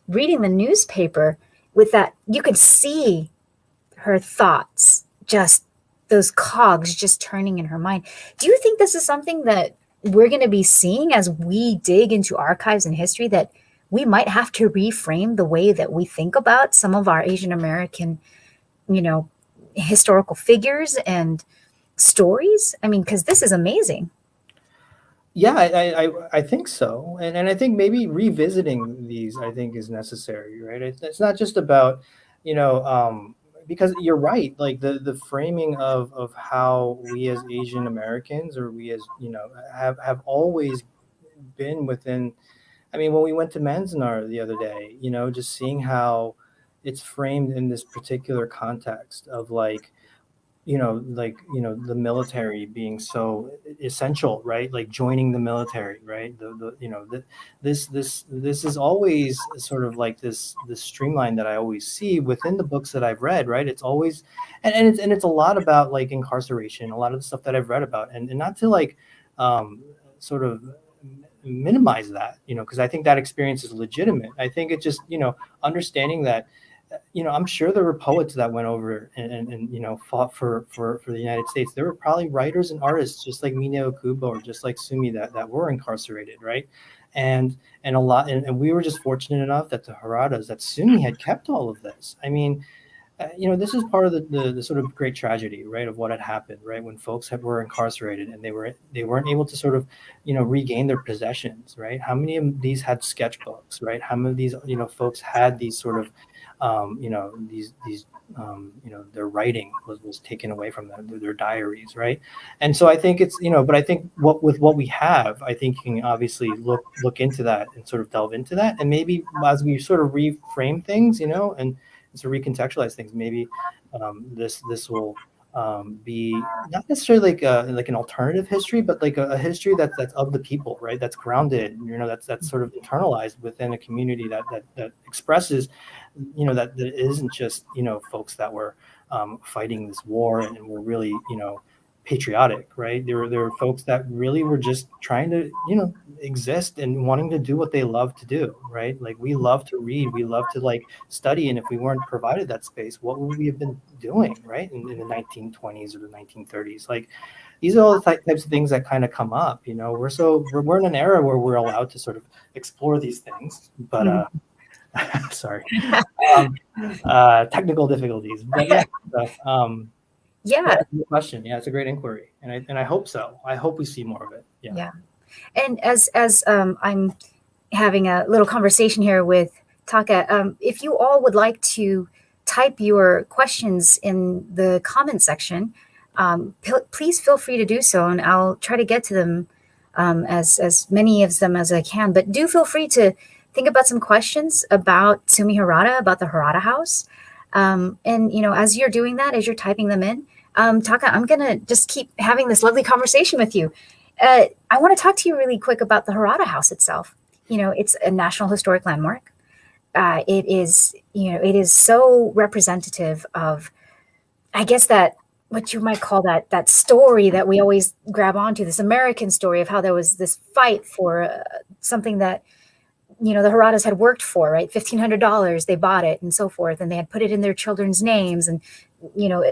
C: reading the newspaper with that, you could see her thoughts, just those cogs just turning in her mind. Do you think this is something that we're going to be seeing as we dig into archives and history, that we might have to reframe the way that we think about some of our Asian American, you know, historical figures and stories? I mean, because this is amazing.
B: Yeah, I think so, and I think maybe revisiting these, I think, is necessary, right? It's not just about, you know, because you're right, like the framing of how we as Asian Americans, or we as, have always been within. I mean, when we went to Manzanar the other day, just seeing how it's framed in this particular context of, like, the military being so essential, right? Like joining the military, right? This is always sort of like this streamline that I always see within the books that I've read, right? It's always, and it's a lot about, like, incarceration, a lot of the stuff that I've read about, and not to, like, sort of minimize that, because I think that experience is legitimate. I think it's just, understanding that, I'm sure there were poets that went over and fought for the United States. There were probably writers and artists just like Mineo Kubo or just like Sumi that were incarcerated, right? And a lot, and we were just fortunate enough that the Haradas, that Sumi had kept all of this. I mean, this is part of the sort of great tragedy, right, of what had happened, right, when folks were incarcerated and they weren't able to sort of, regain their possessions, right? How many of these had sketchbooks, right? How many of these, folks had these sort of, these their writing was taken away from them, their diaries, right? And so I think it's, but I think what we have, I think you can obviously look into that and sort of delve into that, and maybe as we sort of reframe things, and to recontextualize things, maybe this will be not necessarily like an alternative history, but like a history that's of the people, right? That's grounded, that's sort of internalized within a community that expresses, that it isn't just, folks that were fighting this war and were really, patriotic, right? There were folks that really were just trying to, exist and wanting to do what they love to do, right? Like, we love to read, we love to, like, study, and if we weren't provided that space, what would we have been doing, right? In the 1920s or the 1930s, like, these are all the types of things that kind of come up. We're in an era where we're allowed to sort of explore these things, but sorry, um, technical difficulties, but yeah. So, yeah,
C: Yeah,
B: it's a good question. Yeah, it's a great inquiry, and I hope so. I hope we see more of it. Yeah.
C: yeah. And as I'm having a little conversation here with Taka, if you all would like to type your questions in the comment section, please feel free to do so, and I'll try to get to them, as many of them as I can. But do feel free to think about some questions about Sumi Harada, about the Harada House. And as you're doing that, as you're typing them in, Taka, I'm gonna just keep having this lovely conversation with you. I want to talk to you really quick about the Harada House itself. It's a National Historic Landmark. It is so representative of, I guess, that what you might call that story that we always grab onto, this American story of how there was this fight for something that the Haradas had worked for, right? $1,500, they bought it and so forth, and they had put it in their children's names, and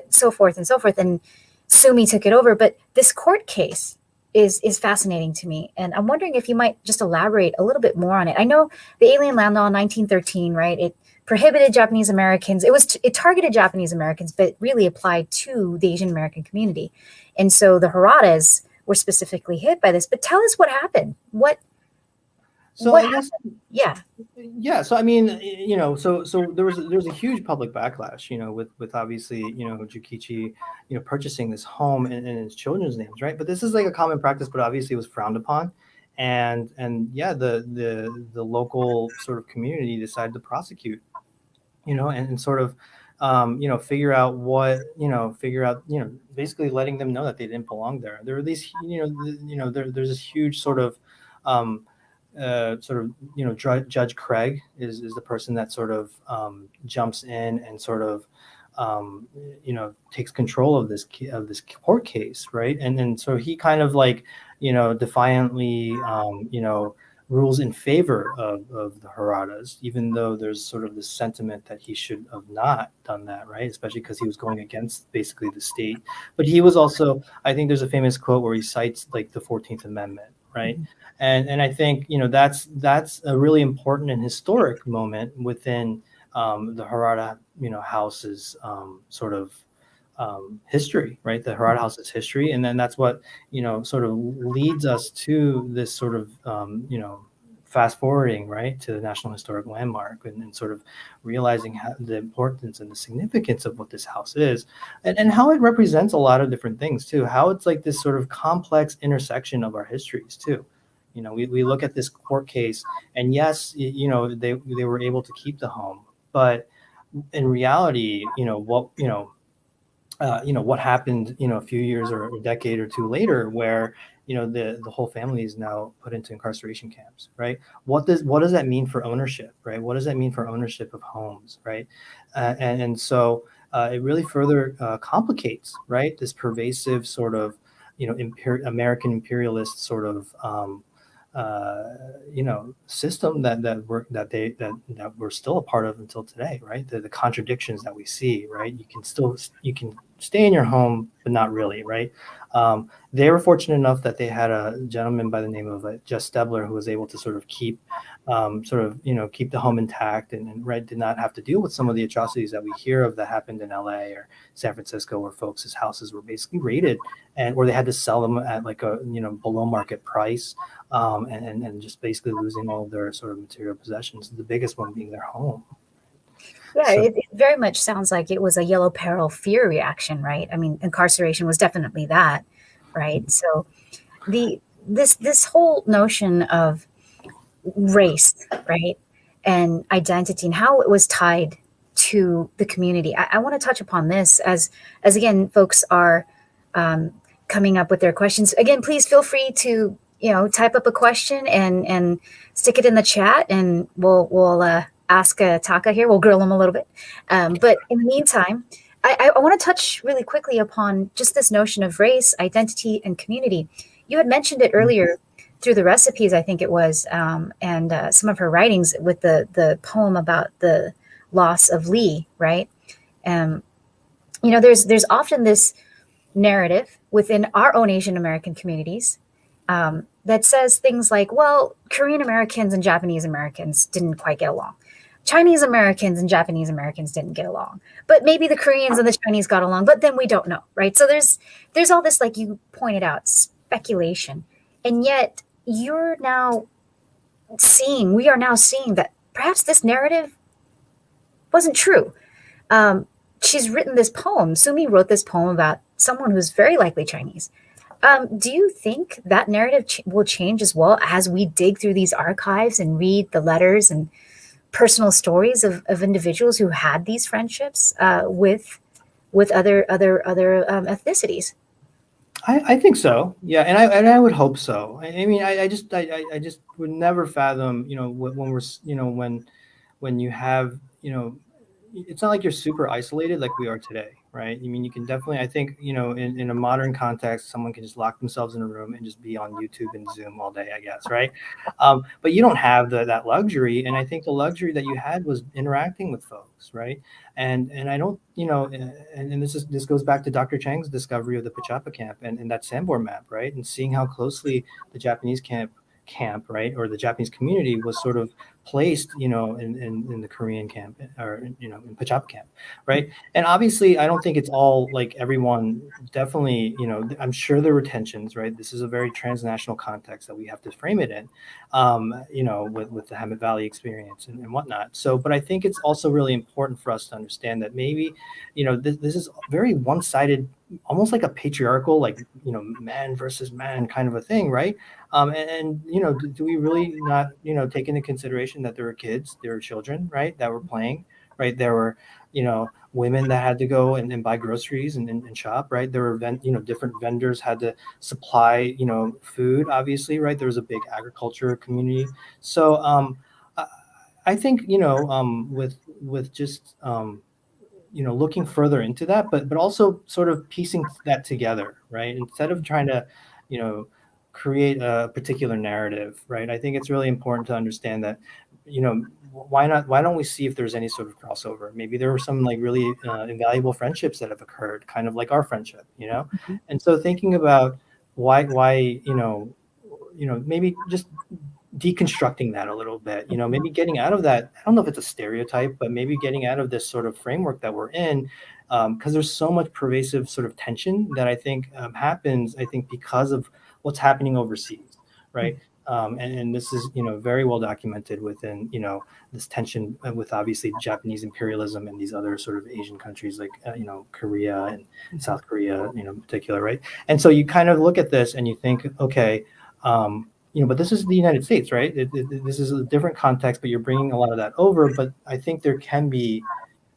C: so forth and so forth. And Sumi took it over, but this court case is fascinating to me, and I'm wondering if you might just elaborate a little bit more on it. I know the Alien Land Law in 1913, right? It prohibited Japanese Americans. It targeted Japanese Americans, but really applied to the Asian American community, and so the Haradas were specifically hit by this. But tell us what happened.
B: So
C: What
B: I guess,
C: happened? Yeah.
B: yeah. So I mean, so there was a huge public backlash, with obviously, Jukichi, purchasing this home in his children's names, right? But this is like a common practice, but obviously it was frowned upon, and yeah, the local sort of community decided to prosecute, and sort of figure out basically letting them know that they didn't belong there. There are these, there's this huge um, Judge Craig is the person that jumps in and takes control of this court case, right? And then so he kind of defiantly rules in favor of the Haradas, even though there's sort of this sentiment that he should have not done that, right? Especially because he was going against basically the state. But he was also, I think there's a famous quote where he cites like the 14th Amendment, right? And I think that's a really important and historic moment within the Harada house's history, right? The Harada House's history, and then that's what sort of leads us to this fast forwarding, right, to the National Historic Landmark, and sort of realizing the importance and the significance of what this house is, and how it represents a lot of different things too. How it's like this sort of complex intersection of our histories too. We look at this court case, and yes, they were able to keep the home, but in reality, what happened, a few years or a decade or two later, where the whole family is now put into incarceration camps, right? What does that mean for ownership, right? What does that mean for ownership of homes, right? So it really further complicates, right, this pervasive sort of American imperialist sort of system that we're still a part of until today, right? The contradictions that we see, right? You can stay in your home, but not really, right? They were fortunate enough that they had a gentleman by the name of Jess Stebler who was able to sort of keep keep the home intact, and right, did not have to deal with some of the atrocities that we hear of that happened in LA or San Francisco, where folks' houses were basically raided, or they had to sell them at like a below market price, and just basically losing all of their sort of material possessions. The biggest one being their home.
C: Yeah,
B: So,
C: it very much sounds like it was a yellow peril fear reaction, right? I mean, incarceration was definitely that, right? So this whole notion of race, right, and identity and how it was tied to the community. I want to touch upon this as again, folks are coming up with their questions. Again, please feel free to type up a question and stick it in the chat, and we'll ask Taka here. We'll grill him a little bit. But in the meantime, I want to touch really quickly upon just this notion of race, identity, and community. You had mentioned it earlier through the recipes, I think it was, and some of her writings with the poem about the loss of Lee, right? There's often this narrative within our own Asian American communities that says things like, well, Korean Americans and Japanese Americans didn't quite get along. Chinese Americans and Japanese Americans didn't get along, but maybe the Koreans and the Chinese got along, but then we don't know, right? So there's all this, like you pointed out, speculation. And yet we are now seeing that perhaps this narrative wasn't true. She's written this poem. Sumi wrote this poem about someone who's very likely Chinese. Do you think that narrative will change as well as we dig through these archives and read the letters and personal stories of individuals who had these friendships with other ethnicities?
B: I think so. Yeah, and I would hope so. I mean, I just would never fathom, when we're, when you have, it's not like you're super isolated like we are today, right? I mean, you can definitely, I think, in a modern context, someone can just lock themselves in a room and just be on YouTube and Zoom all day, I guess, right? But you don't have that luxury, and I think the luxury that you had was interacting with folks, right? And I don't, and this goes back to Dr. Chang's discovery of the Pachapa camp and that Sambor map, right? And seeing how closely the Japanese camp, right, or the Japanese community was sort of placed, in the Korean camp, or in Pachapa camp, right? And obviously, I don't think it's all like everyone. Definitely, I'm sure there were tensions, right? This is a very transnational context that we have to frame it in, with the Hemet Valley experience and whatnot. So, but I think it's also really important for us to understand that maybe, this is very one-sided, almost like a patriarchal, like, man versus man kind of a thing, right? Do we really not, take into consideration that there were kids, there were children, right, that were playing, right? There were, women that had to go and buy groceries and shop, right? There were different vendors had to supply, food, obviously, right? There was a big agriculture community. So I, I think, with just looking further into that, but also sort of piecing that together, right? Instead of trying to, you know, create a particular narrative, right? I think it's really important to understand that, why don't we see if there's any sort of crossover? Maybe there were some like really invaluable friendships that have occurred, kind of like our friendship,
A: Mhm.
B: And so thinking about why, maybe just deconstructing that a little bit, maybe getting out of that. I don't know if it's a stereotype, but maybe getting out of this sort of framework that we're in, because there's so much pervasive sort of tension that I think happens, I think, because of what's happening overseas, right? And this is, very well documented within, this tension with obviously Japanese imperialism and these other sort of Asian countries like, Korea and
A: Mhm.
B: South Korea, in particular, right? And so you kind of look at this and you think, okay, but this is the United States, right? This is a different context, but you're bringing a lot of that over. But I think there can be,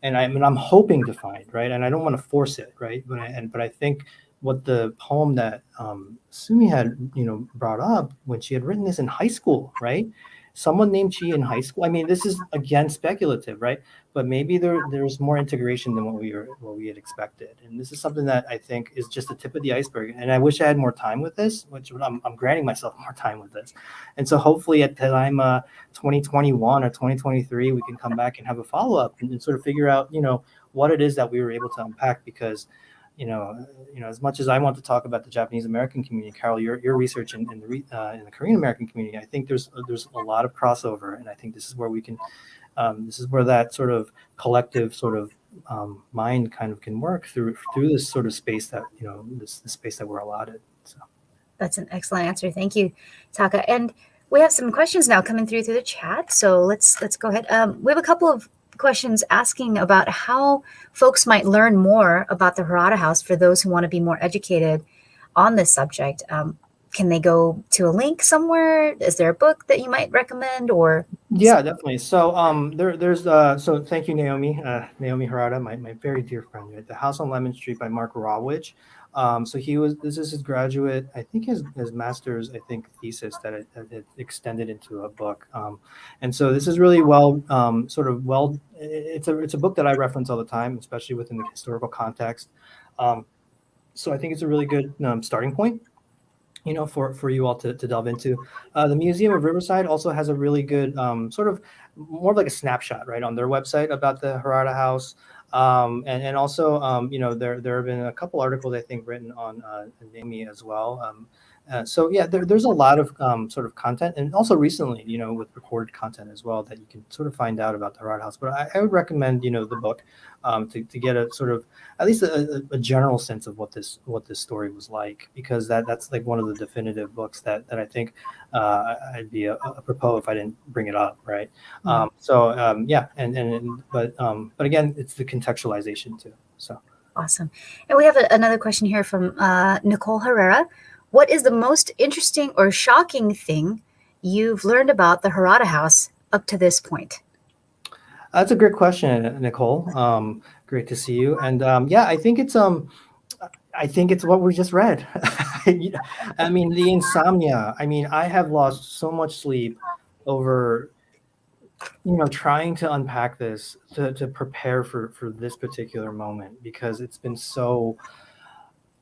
B: and I'm hoping to find, right? And I don't want to force it, right? But I think what the poem that Sumi had, brought up when she had written this in high school, right? Someone named Chi in high school. I mean, this is again speculative, right? But maybe there's more integration than what we had expected. And this is something that I think is just the tip of the iceberg. And I wish I had more time with this, which I'm granting myself more time with this. And so hopefully at the time 2021 or 2023, we can come back and have a follow up and sort of figure out, what it is that we were able to unpack. Because as much as I want to talk about the Japanese American community, Carol, your research in the Korean American community, I think there's a lot of crossover, and I think this is where we can, this is where that sort of collective sort of mind kind of can work through this sort of space that this space that we're allotted. So.
C: That's an excellent answer. Thank you, Taka. And we have some questions now coming through the chat. So let's go ahead. We have a couple of questions asking about how folks might learn more about the Harada House for those who want to be more educated on this subject. Can they go to a link somewhere? Is there a book that you might recommend, or?
B: Yeah, definitely. So there's so thank you, Naomi Harada, my very dear friend, right? The House on Lemon Street by Mark Rawitch. So this is his graduate, I think his master's, I think, thesis that it extended into a book. And so this is really it's a book that I reference all the time, especially within the historical context. So I think it's a really good starting point, for you all to delve into. The Museum of Riverside also has a really good sort of more of like a snapshot, right, on their website about the Harada House. And also, there have been a couple articles, I think, written on Naomi as well. So yeah, there's a lot of sort of content, and also recently, with recorded content as well, that you can sort of find out about the Harada House. But I would recommend, the book, to get a sort of at least a general sense of what this story was like, because that's like one of the definitive books that I think I'd be a propos if I didn't bring it up, right? Yeah, but again, it's the contextualization too. So
C: Awesome. And we have another question here from Nicole Herrera. What is the most interesting or shocking thing you've learned about the Harada House up to this point?
B: that's a great question, Nicole. Great to see you. And yeah, I think it's what we just read. I mean, the insomnia. I mean, I have lost so much sleep over trying to unpack this to prepare for this particular moment, because it's been so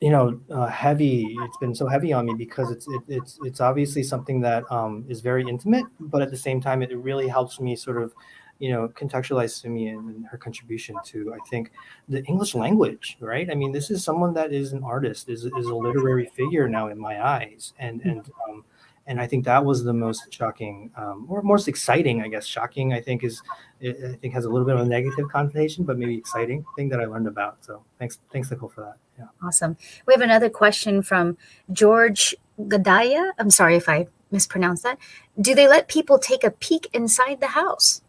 B: heavy. It's been so heavy on me, because it's obviously something that is very intimate, but at the same time it really helps me sort of contextualize Sumi and her contribution to, I think, the English language, right? I mean, this is someone that is an artist, is a literary figure now in my eyes, and I think that was the most shocking, or most exciting, I guess. Shocking, I think, I think has a little bit of a negative connotation, but maybe exciting thing that I learned about. So thanks, Nicole, for that. Yeah.
C: Awesome. We have another question from George Gadaya. I'm sorry if I mispronounced that. Do they let people take a peek inside the house?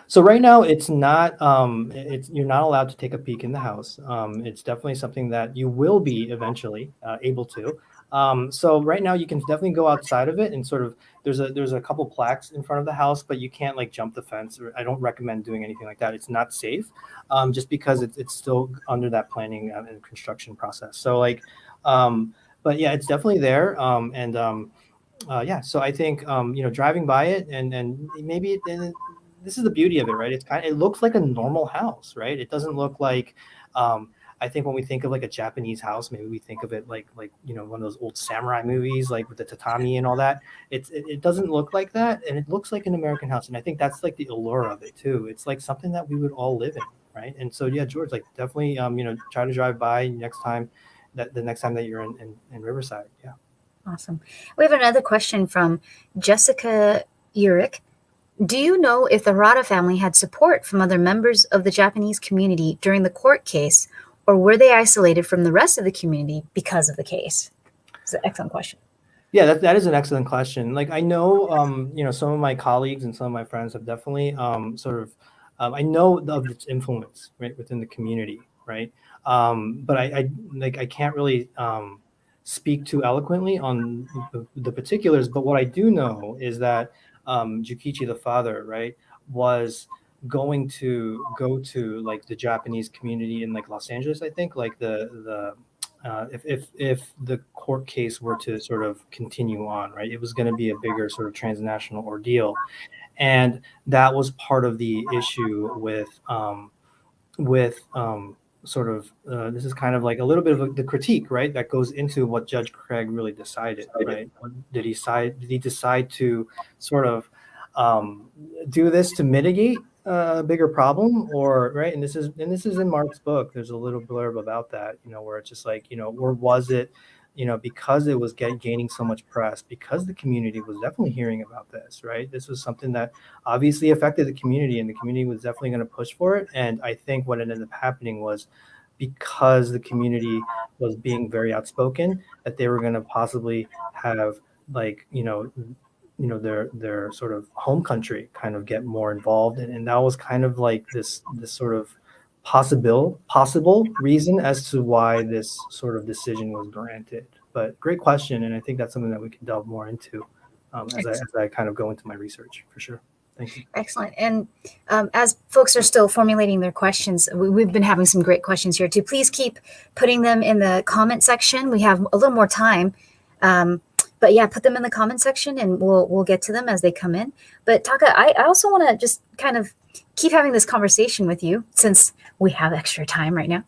B: So right now, it's not. You're not allowed to take a peek in the house. It's definitely something that you will be eventually able to. So right now you can definitely go outside of it and sort of there's a couple plaques in front of the house, but you can't like jump the fence. Or I don't recommend doing anything like that. It's not safe, just because it's still under that planning and construction process. So like, but yeah, it's definitely there. Yeah, so I think driving by it and maybe and this is the beauty of it, right? It looks like a normal house, right? It doesn't look like I think when we think of like a Japanese house, maybe we think of it like one of those old samurai movies, like with the tatami and all that. It doesn't look like that, and it looks like an American house, and I think that's like the allure of it too. It's like something that we would all live in, right? And so yeah, George, like definitely try to drive by next time that the next time that you're in Riverside. Yeah.
C: Awesome. We have another question from Jessica Urick. Do you know if the Harada family had support from other members of the Japanese community during the court case, or were they isolated from the rest of the community because of the case? It's an excellent question.
B: Yeah, that is an excellent question. Like I know, some of my colleagues and some of my friends have definitely I know of its influence right within the community, right? But I can't really speak too eloquently on the particulars. But what I do know is that Jukichi, the father, right, was going to go to like the Japanese community in like Los Angeles, I think, like the if the court case were to sort of continue on, right, it was going to be a bigger sort of transnational ordeal, and that was part of the issue with sort of this is kind of like a little bit of the critique, right, that goes into what Judge Craig really decided, right? Did he decide to sort of do this to mitigate a bigger problem, or right? And this is in Mark's book. There's a little blurb about that, where it's just like, or was it, because it was gaining so much press, because the community was definitely hearing about this, right? This was something that obviously affected the community, and the community was definitely going to push for it. And I think what ended up happening was, because the community was being very outspoken, that they were going to possibly have like their sort of home country kind of get more involved, and that was kind of like this sort of possible reason as to why this sort of decision was granted. But great question, and I think that's something that we can delve more into as I kind of go into my research, for sure. Thank you.
C: Excellent. And as folks are still formulating their questions, we've been having some great questions here too. Please keep putting them in the comment section. We have a little more time. But yeah, put them in the comment section and we'll get to them as they come in. But Taka, I also want to just kind of keep having this conversation with you since we have extra time right now.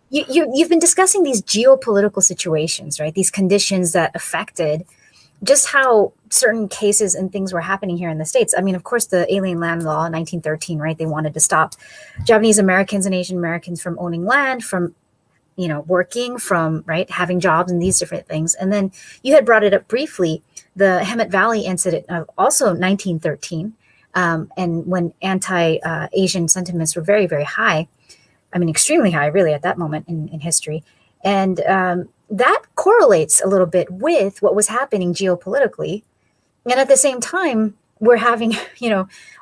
C: You've been discussing these geopolitical situations, right? These conditions that affected just how certain cases and things were happening here in the States. I mean, of course, the Alien Land Law in 1913, right? They wanted to stop Japanese Americans and Asian Americans from owning land, from working, from right having jobs and these different things. And then you had brought it up briefly, the Hemet Valley incident of also 1913, and when anti-Asian sentiments were very, very high. I mean, extremely high, really, at that moment in history. And that correlates a little bit with what was happening geopolitically. And at the same time, we're having,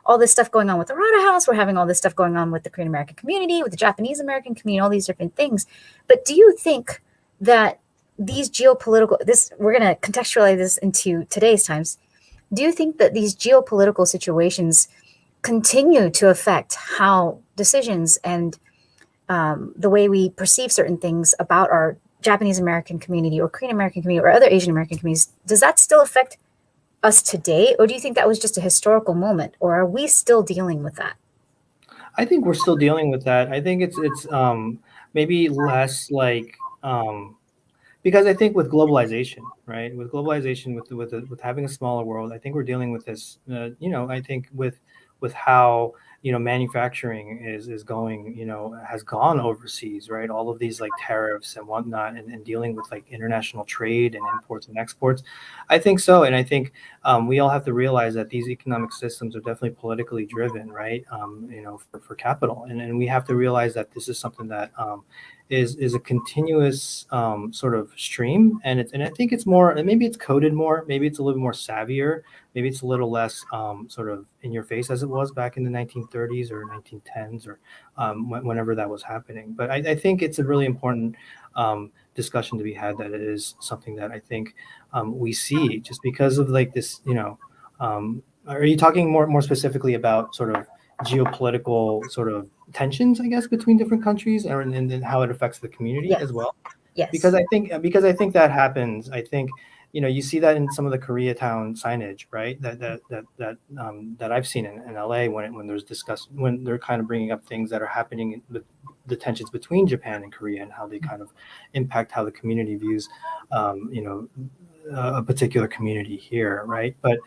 C: all this stuff going on with the Harada House. We're having all this stuff going on with the Korean American community, with the Japanese American community, all these different things. But do you think that these we're going to contextualize this into today's times. Do you think that these geopolitical situations continue to affect how decisions and the way we perceive certain things about our Japanese American community or Korean American community or other Asian American communities, does that still affect us today? Or do you think that was just a historical moment, or are we still dealing with that?
B: I think we're still dealing with that. I think it's maybe less like because I think with globalization, right? With globalization, with having a smaller world, I think we're dealing with this. I think with how manufacturing is going, has gone overseas, right? All of these like tariffs and whatnot, and dealing with like international trade and imports and exports. I think so, and I think we all have to realize that these economic systems are definitely politically driven, right? For capital, and we have to realize that this is something that is a continuous sort of stream, and I think it's more, and maybe it's coded more, maybe it's a little more savvier, maybe it's a little less sort of in your face as it was back in the 1930s or 1910s or whenever that was happening. But I think it's a really important discussion to be had, that it is something that I think we see just because of like this, are you talking more specifically about sort of geopolitical sort of tensions, I guess, between different countries, and then how it affects the community
C: Yes.
B: as well?
C: Yes.
B: Because I think that happens. I think you see that in some of the Koreatown signage, right? That I've seen in LA when there's when they're kind of bringing up things that are happening with the tensions between Japan and Korea and how they kind of impact how the community views, a particular community here, right? But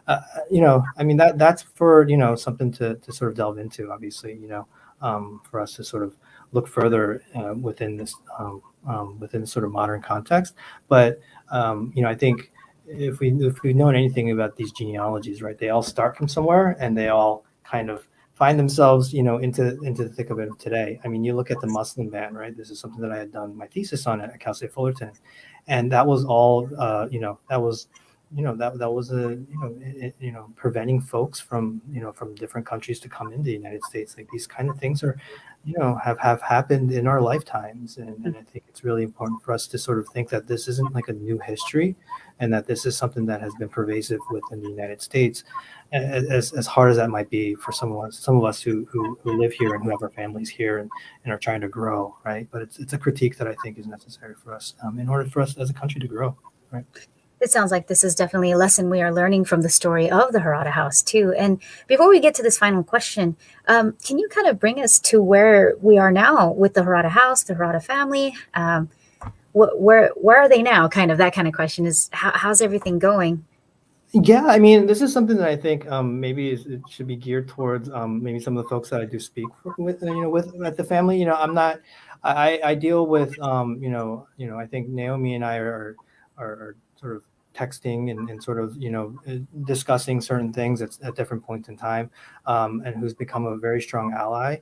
B: I mean that's for something to sort of delve into, obviously, for us to sort of look further within this sort of modern context. But I think if we've known anything about these genealogies, right, they all start from somewhere and they all kind of find themselves, into the thick of it today. I mean, you look at the Muslim ban, right? This is something that I had done my thesis on at Cal State Fullerton, and that was all, that was that was preventing folks from from different countries to come into the United States. Like these kind of things are have happened in our lifetimes, and I think it's really important for us to sort of think that this isn't like a new history, and that this is something that has been pervasive within the United States, as hard as that might be for some of us who live here and who have our families here and are trying to grow, right? But it's a critique that I think is necessary for us, in order for us as a country to grow, right?
C: It sounds like this is definitely a lesson we are learning from the story of the Harada House too. And before we get to this final question, can you kind of bring us to where we are now with the Harada House, the Harada family? Where are they now? Kind of that kind of question is how's everything going?
B: Yeah, I mean, this is something that I think maybe it should be geared towards maybe some of the folks that I do speak with, with at the family. I'm not, I deal with, I think Naomi and I are sort of texting and sort of, discussing certain things at different points in time, and who's become a very strong ally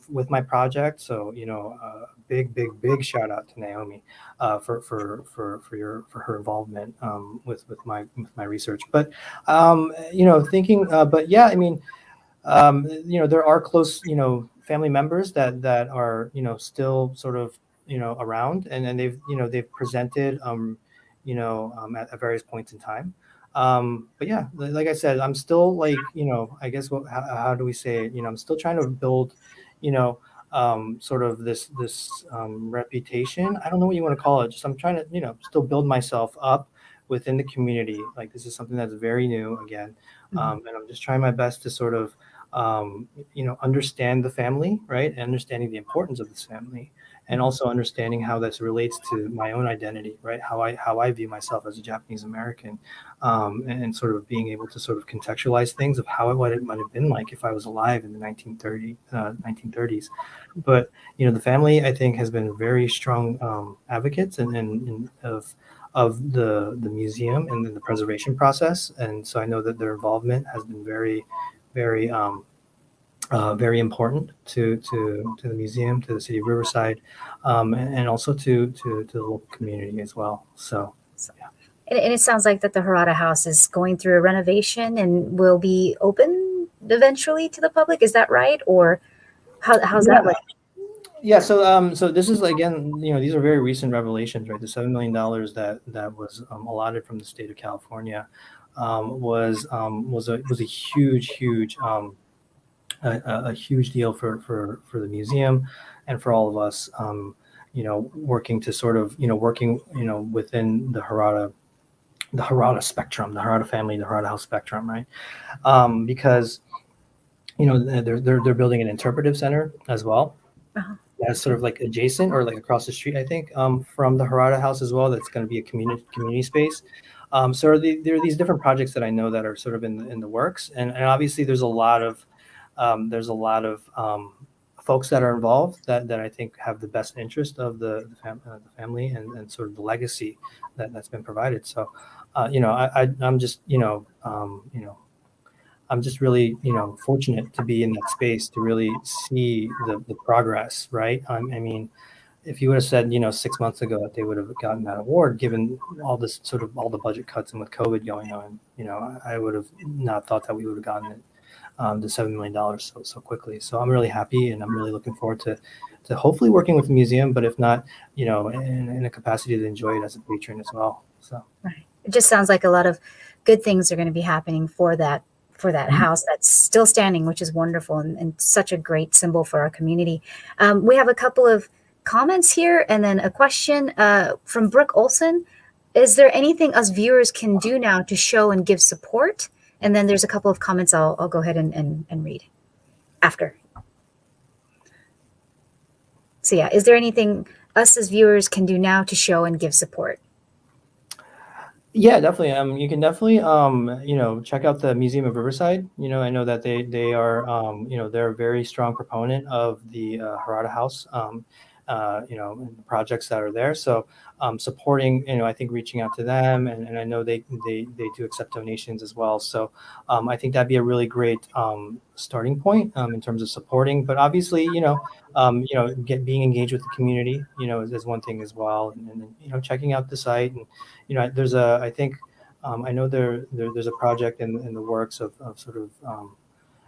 B: with my project. So, big shout out to Naomi for her involvement with my research. But thinking, but yeah, I mean, there are close family members that are still sort of around, and they've presented at various points in time. But yeah, like I said, I'm still like I guess how do we say it? I'm still trying to build you know sort of this reputation. I don't know what you want to call it. Just I'm trying to still build myself up within the community. Like this is something that's very new again, and I'm just trying my best to sort of understand the family, right, and understanding the importance of this family, and also understanding how this relates to my own identity, right, how I view myself as a Japanese American, and sort of being able to sort of contextualize things of what it might have been like if I was alive in the 1930s. But the family, I think, has been very strong advocates and of the museum and then the preservation process, and so I know that their involvement has been very very important to the museum, to the city of Riverside, and also to the local community as well. So, yeah.
C: And it sounds like that the Harada House is going through a renovation and will be open eventually to the public. Is that right? Or how's that looking?
B: Yeah, so this is again, these are very recent revelations, right? The $7 million that was allotted from the state of California was a a huge deal for the museum and for all of us, working to sort of working within the Harada spectrum, the Harada family, the Harada House spectrum, right? Because they're building an interpretive center as well.
C: Uh-huh.
B: That's sort of like adjacent or like across the street, I think, from the Harada House as well. That's going to be a community space. So there are these different projects that I know that are sort of in the works, and obviously there's a lot of folks that are involved that I think have the best interest of the family and sort of the legacy that's been provided. So, I'm just I'm just really, fortunate to be in that space to really see the progress, right? I mean, if you would have said, 6 months ago that they would have gotten that award, given all the budget cuts and with COVID going on, I would have not thought that we would have gotten it, the $7 million so quickly. So I'm really happy, and I'm really looking forward to to hopefully working with the museum, but if not, in a capacity to enjoy it as a patron as well. So
C: Right. It just sounds like a lot of good things are going to be happening for that house that's still standing, which is wonderful and such a great symbol for our community. We have a couple of comments here and then a question from Brooke Olson. Is there anything us viewers can do now to show and give support? And then there's a couple of comments I'll go ahead and read after. So yeah, is there anything us as viewers can do now to show and give support?
B: yeah, definitely. You can definitely, check out the Museum of Riverside. I know that they are, they're a very strong proponent of the Harada House, and the projects that are there. So supporting, I think reaching out to them, and I know they do accept donations as well. So I think that'd be a really great starting point in terms of supporting. But obviously, being engaged with the community, is one thing as well, and checking out the site, and there's I think I know there's a project in the works of sort of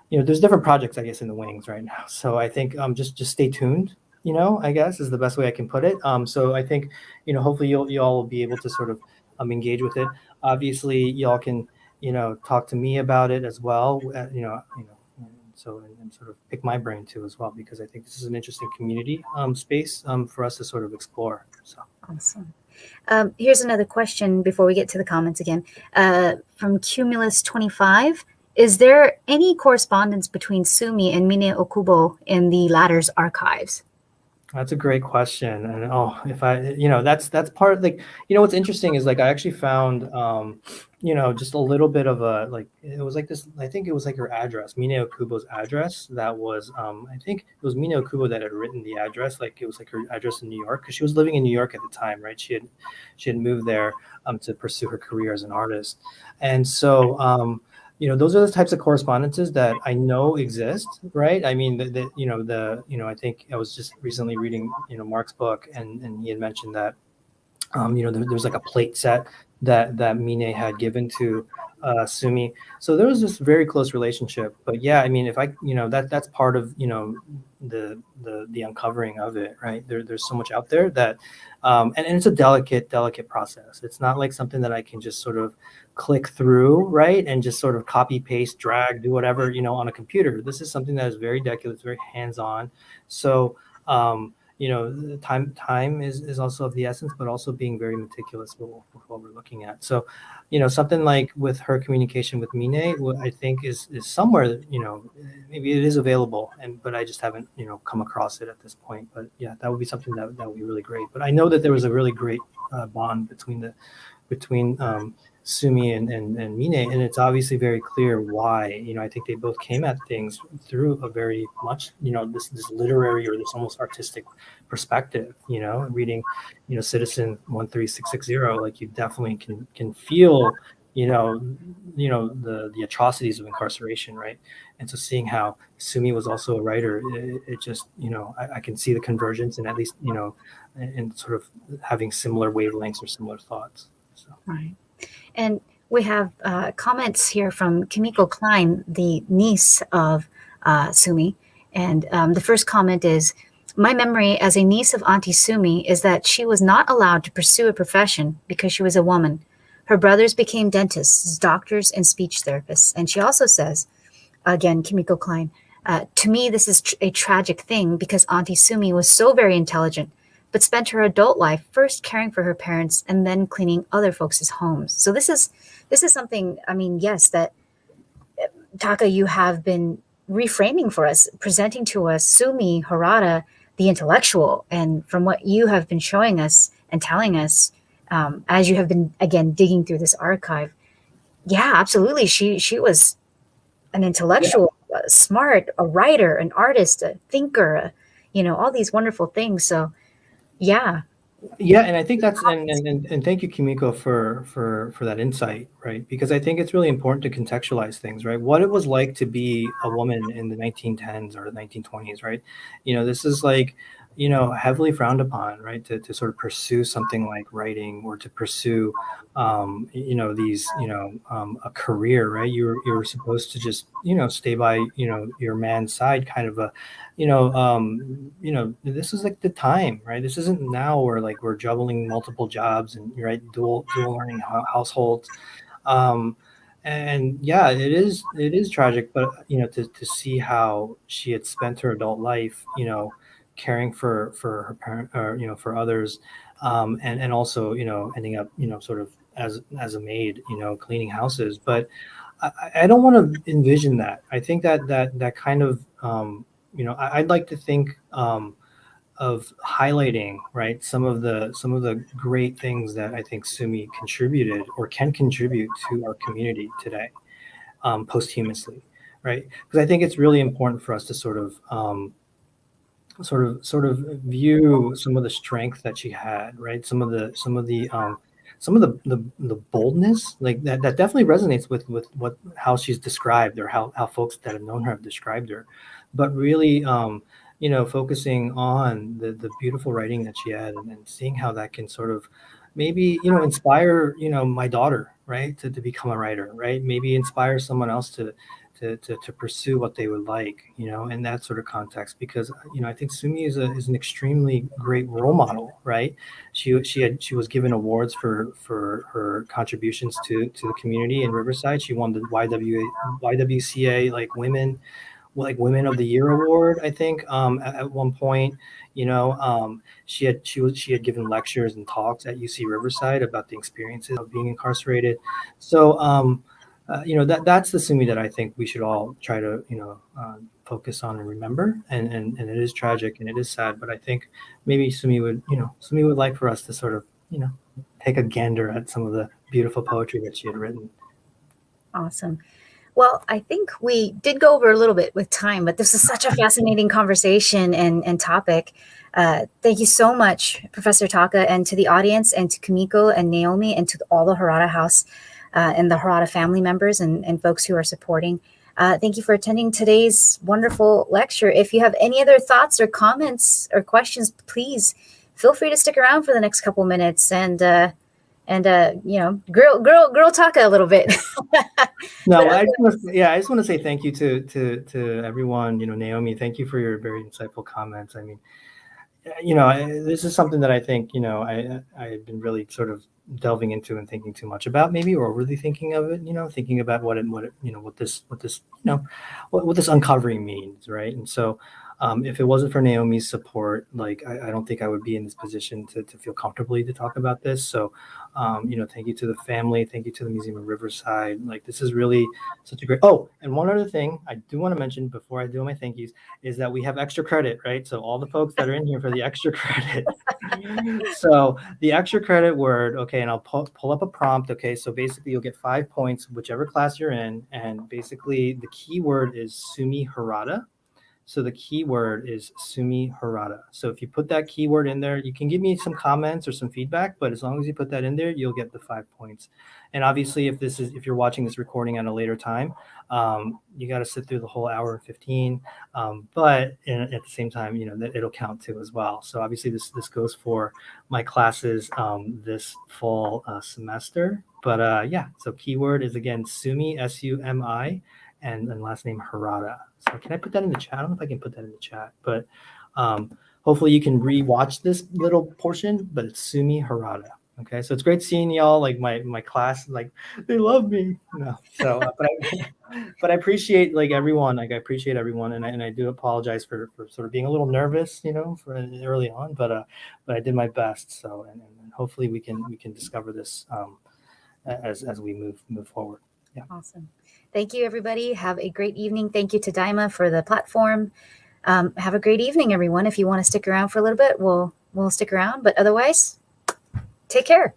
B: there's different projects, I guess, in the wings right now. So I think just stay tuned. I guess is the best way I can put it. So I think hopefully y'all will be able to sort of engage with it. Obviously, y'all can talk to me about it as well. And sort of pick my brain too as well, because I think this is an interesting community space for us to sort of explore. So
C: Awesome. Here's another question before we get to the comments again. From Cumulus25. Is there any correspondence between Sumi and Mine Okubo in the latter's archives?
B: that's a great question. And if I, that's part of, like, what's interesting is, like, I actually found, just a little bit of a, like, it was like this, I think it was like her address, Mine Okubo's address. That was, I think it was Mine Okubo that had written the address. Like, it was like her address in New York, because she was living in New York at the time, right? She had moved there to pursue her career as an artist. And so, those are the types of correspondences that I know exist, right? I mean, I think I was just recently reading, Mark's book, and he had mentioned that, there's like a plate set that Mine had given to Sumi. So there was this very close relationship. But yeah, I mean, if I, that's part of, the uncovering of it, right? There's so much out there that, and it's a delicate process. It's not like something that I can just sort of click through, right? And just sort of copy, paste, drag, do whatever, on a computer. This is something that is very delicate, it's very hands-on. So, time is also of the essence, but also being very meticulous with what we're looking at. So, something like with her communication with Mine, I think is somewhere, maybe it is available, but I just haven't, come across it at this point. But yeah, that would be something that would be really great. But I know that there was a really great bond between Sumi and Mine, and it's obviously very clear why. I think they both came at things through a very much, this literary or this almost artistic perspective. Reading, Citizen 13660, like, you definitely can feel, the atrocities of incarceration, right? And so seeing how Sumi was also a writer, it just, I can see the convergence, and at least, and sort of having similar wavelengths or similar thoughts. So.
C: Right. And we have comments here from Kimiko Klein, the niece of Sumi. And the first comment is, my memory as a niece of Auntie Sumi is that she was not allowed to pursue a profession because she was a woman. Her brothers became dentists, doctors, and speech therapists. And she also says, again, Kimiko Klein, to me, this is a tragic thing because Auntie Sumi was so very intelligent, but spent her adult life first caring for her parents and then cleaning other folks' homes. So this is something, I mean, yes, that Taka, you have been reframing for us, presenting to us Sumi Harada, the intellectual. And from what you have been showing us and telling us, as you have been, again, digging through this archive, yeah, absolutely. She was an intellectual, smart, a writer, an artist, a thinker, all these wonderful things. So, yeah.
B: Yeah, and I think that's and thank you, Kimiko, for that insight, right? Because I think it's really important to contextualize things, right? What it was like to be a woman in the 1910s or 1920s, right? This is like, heavily frowned upon, right? To sort of pursue something like writing, or to pursue, these, a career, right? You're supposed to just, stay by, your man's side, kind of a, this is like the time, right? This isn't now where like we're juggling multiple jobs and, right, dual learning households. Um, and yeah, it is tragic, but to see how she had spent her adult life, caring for her parent, or for others, and also, ending up, sort of as a maid, cleaning houses. But I don't want to envision that. I think that kind of, I'd like to think, of highlighting, right, some of the great things that I think Sumi contributed or can contribute to our community today, posthumously, right? Because I think it's really important for us to sort of view some of the strength that she had, right? Some of the boldness, like that definitely resonates with what how she's described, or how folks that have known her have described her. But really, focusing on the beautiful writing that she had, and seeing how that can sort of maybe, inspire, my daughter, right, to become a writer, right? Maybe inspire someone else to pursue what they would like, in that sort of context. Because, I think Sumi is an extremely great role model, right? She was given awards for her contributions to the community in Riverside. She won the YWCA, Women of the Year award, I think, at one point. She had given lectures and talks at UC Riverside about the experiences of being incarcerated. So, that's the Sumi that I think we should all try to, focus on and remember. And it is tragic and it is sad, but I think maybe Sumi would like for us to sort of, take a gander at some of the beautiful poetry that she had written.
C: Awesome. Well, I think we did go over a little bit with time, but this is such a fascinating conversation and topic. Thank you so much, Professor Taka, and to the audience, and to Kamiko and Naomi, and to all the Harada House and the Harada family members and folks who are supporting. Thank you for attending today's wonderful lecture. If you have any other thoughts or comments or questions, please feel free to stick around for the next couple minutes and grill Taka a little bit.
B: No, I just want to say thank you to everyone. Naomi, thank you for your very insightful comments. I mean, this is something that I think, I've been really sort of delving into and thinking too much about, maybe, or really thinking of it, thinking about what this uncovering means, right? And so, if it wasn't for Naomi's support, like, I don't think I would be in this position to feel comfortably to talk about this. So, thank you to the family, thank you to the Museum of Riverside. Like, this is really such a great. Oh, and one other thing I do want to mention before I do my thank yous is that we have extra credit, right? So all the folks that are in here for the extra credit. So the extra credit word, okay, and I'll pull up a prompt, okay? So basically you'll get 5 points, whichever class you're in, and basically the key word is Sumi Harada. So the keyword is Sumi Harada. So if you put that keyword in there, you can give me some comments or some feedback, but as long as you put that in there, you'll get the 5 points. And obviously, if you're watching this recording at a later time, you got to sit through the whole hour and 15. But at the same time, it'll count too as well. So obviously, this goes for my classes this fall semester. But yeah, so keyword is again Sumi, Sumi, and last name Harada. So can I put that in the chat? I don't know if I can put that in the chat, but hopefully you can re-watch this little portion, but it's Sumi Harada. Okay, so it's great seeing y'all. Like my class, like they love me. So but I appreciate everyone. Like I appreciate everyone, and I do apologize for sort of being a little nervous, for early on, but I did my best. So and hopefully we can discover this as we move forward. Yeah.
C: Awesome. Thank you, everybody. Have a great evening. Thank you to Daima for the platform. Have a great evening, everyone. If you want to stick around for a little bit, we'll stick around. But otherwise, take care.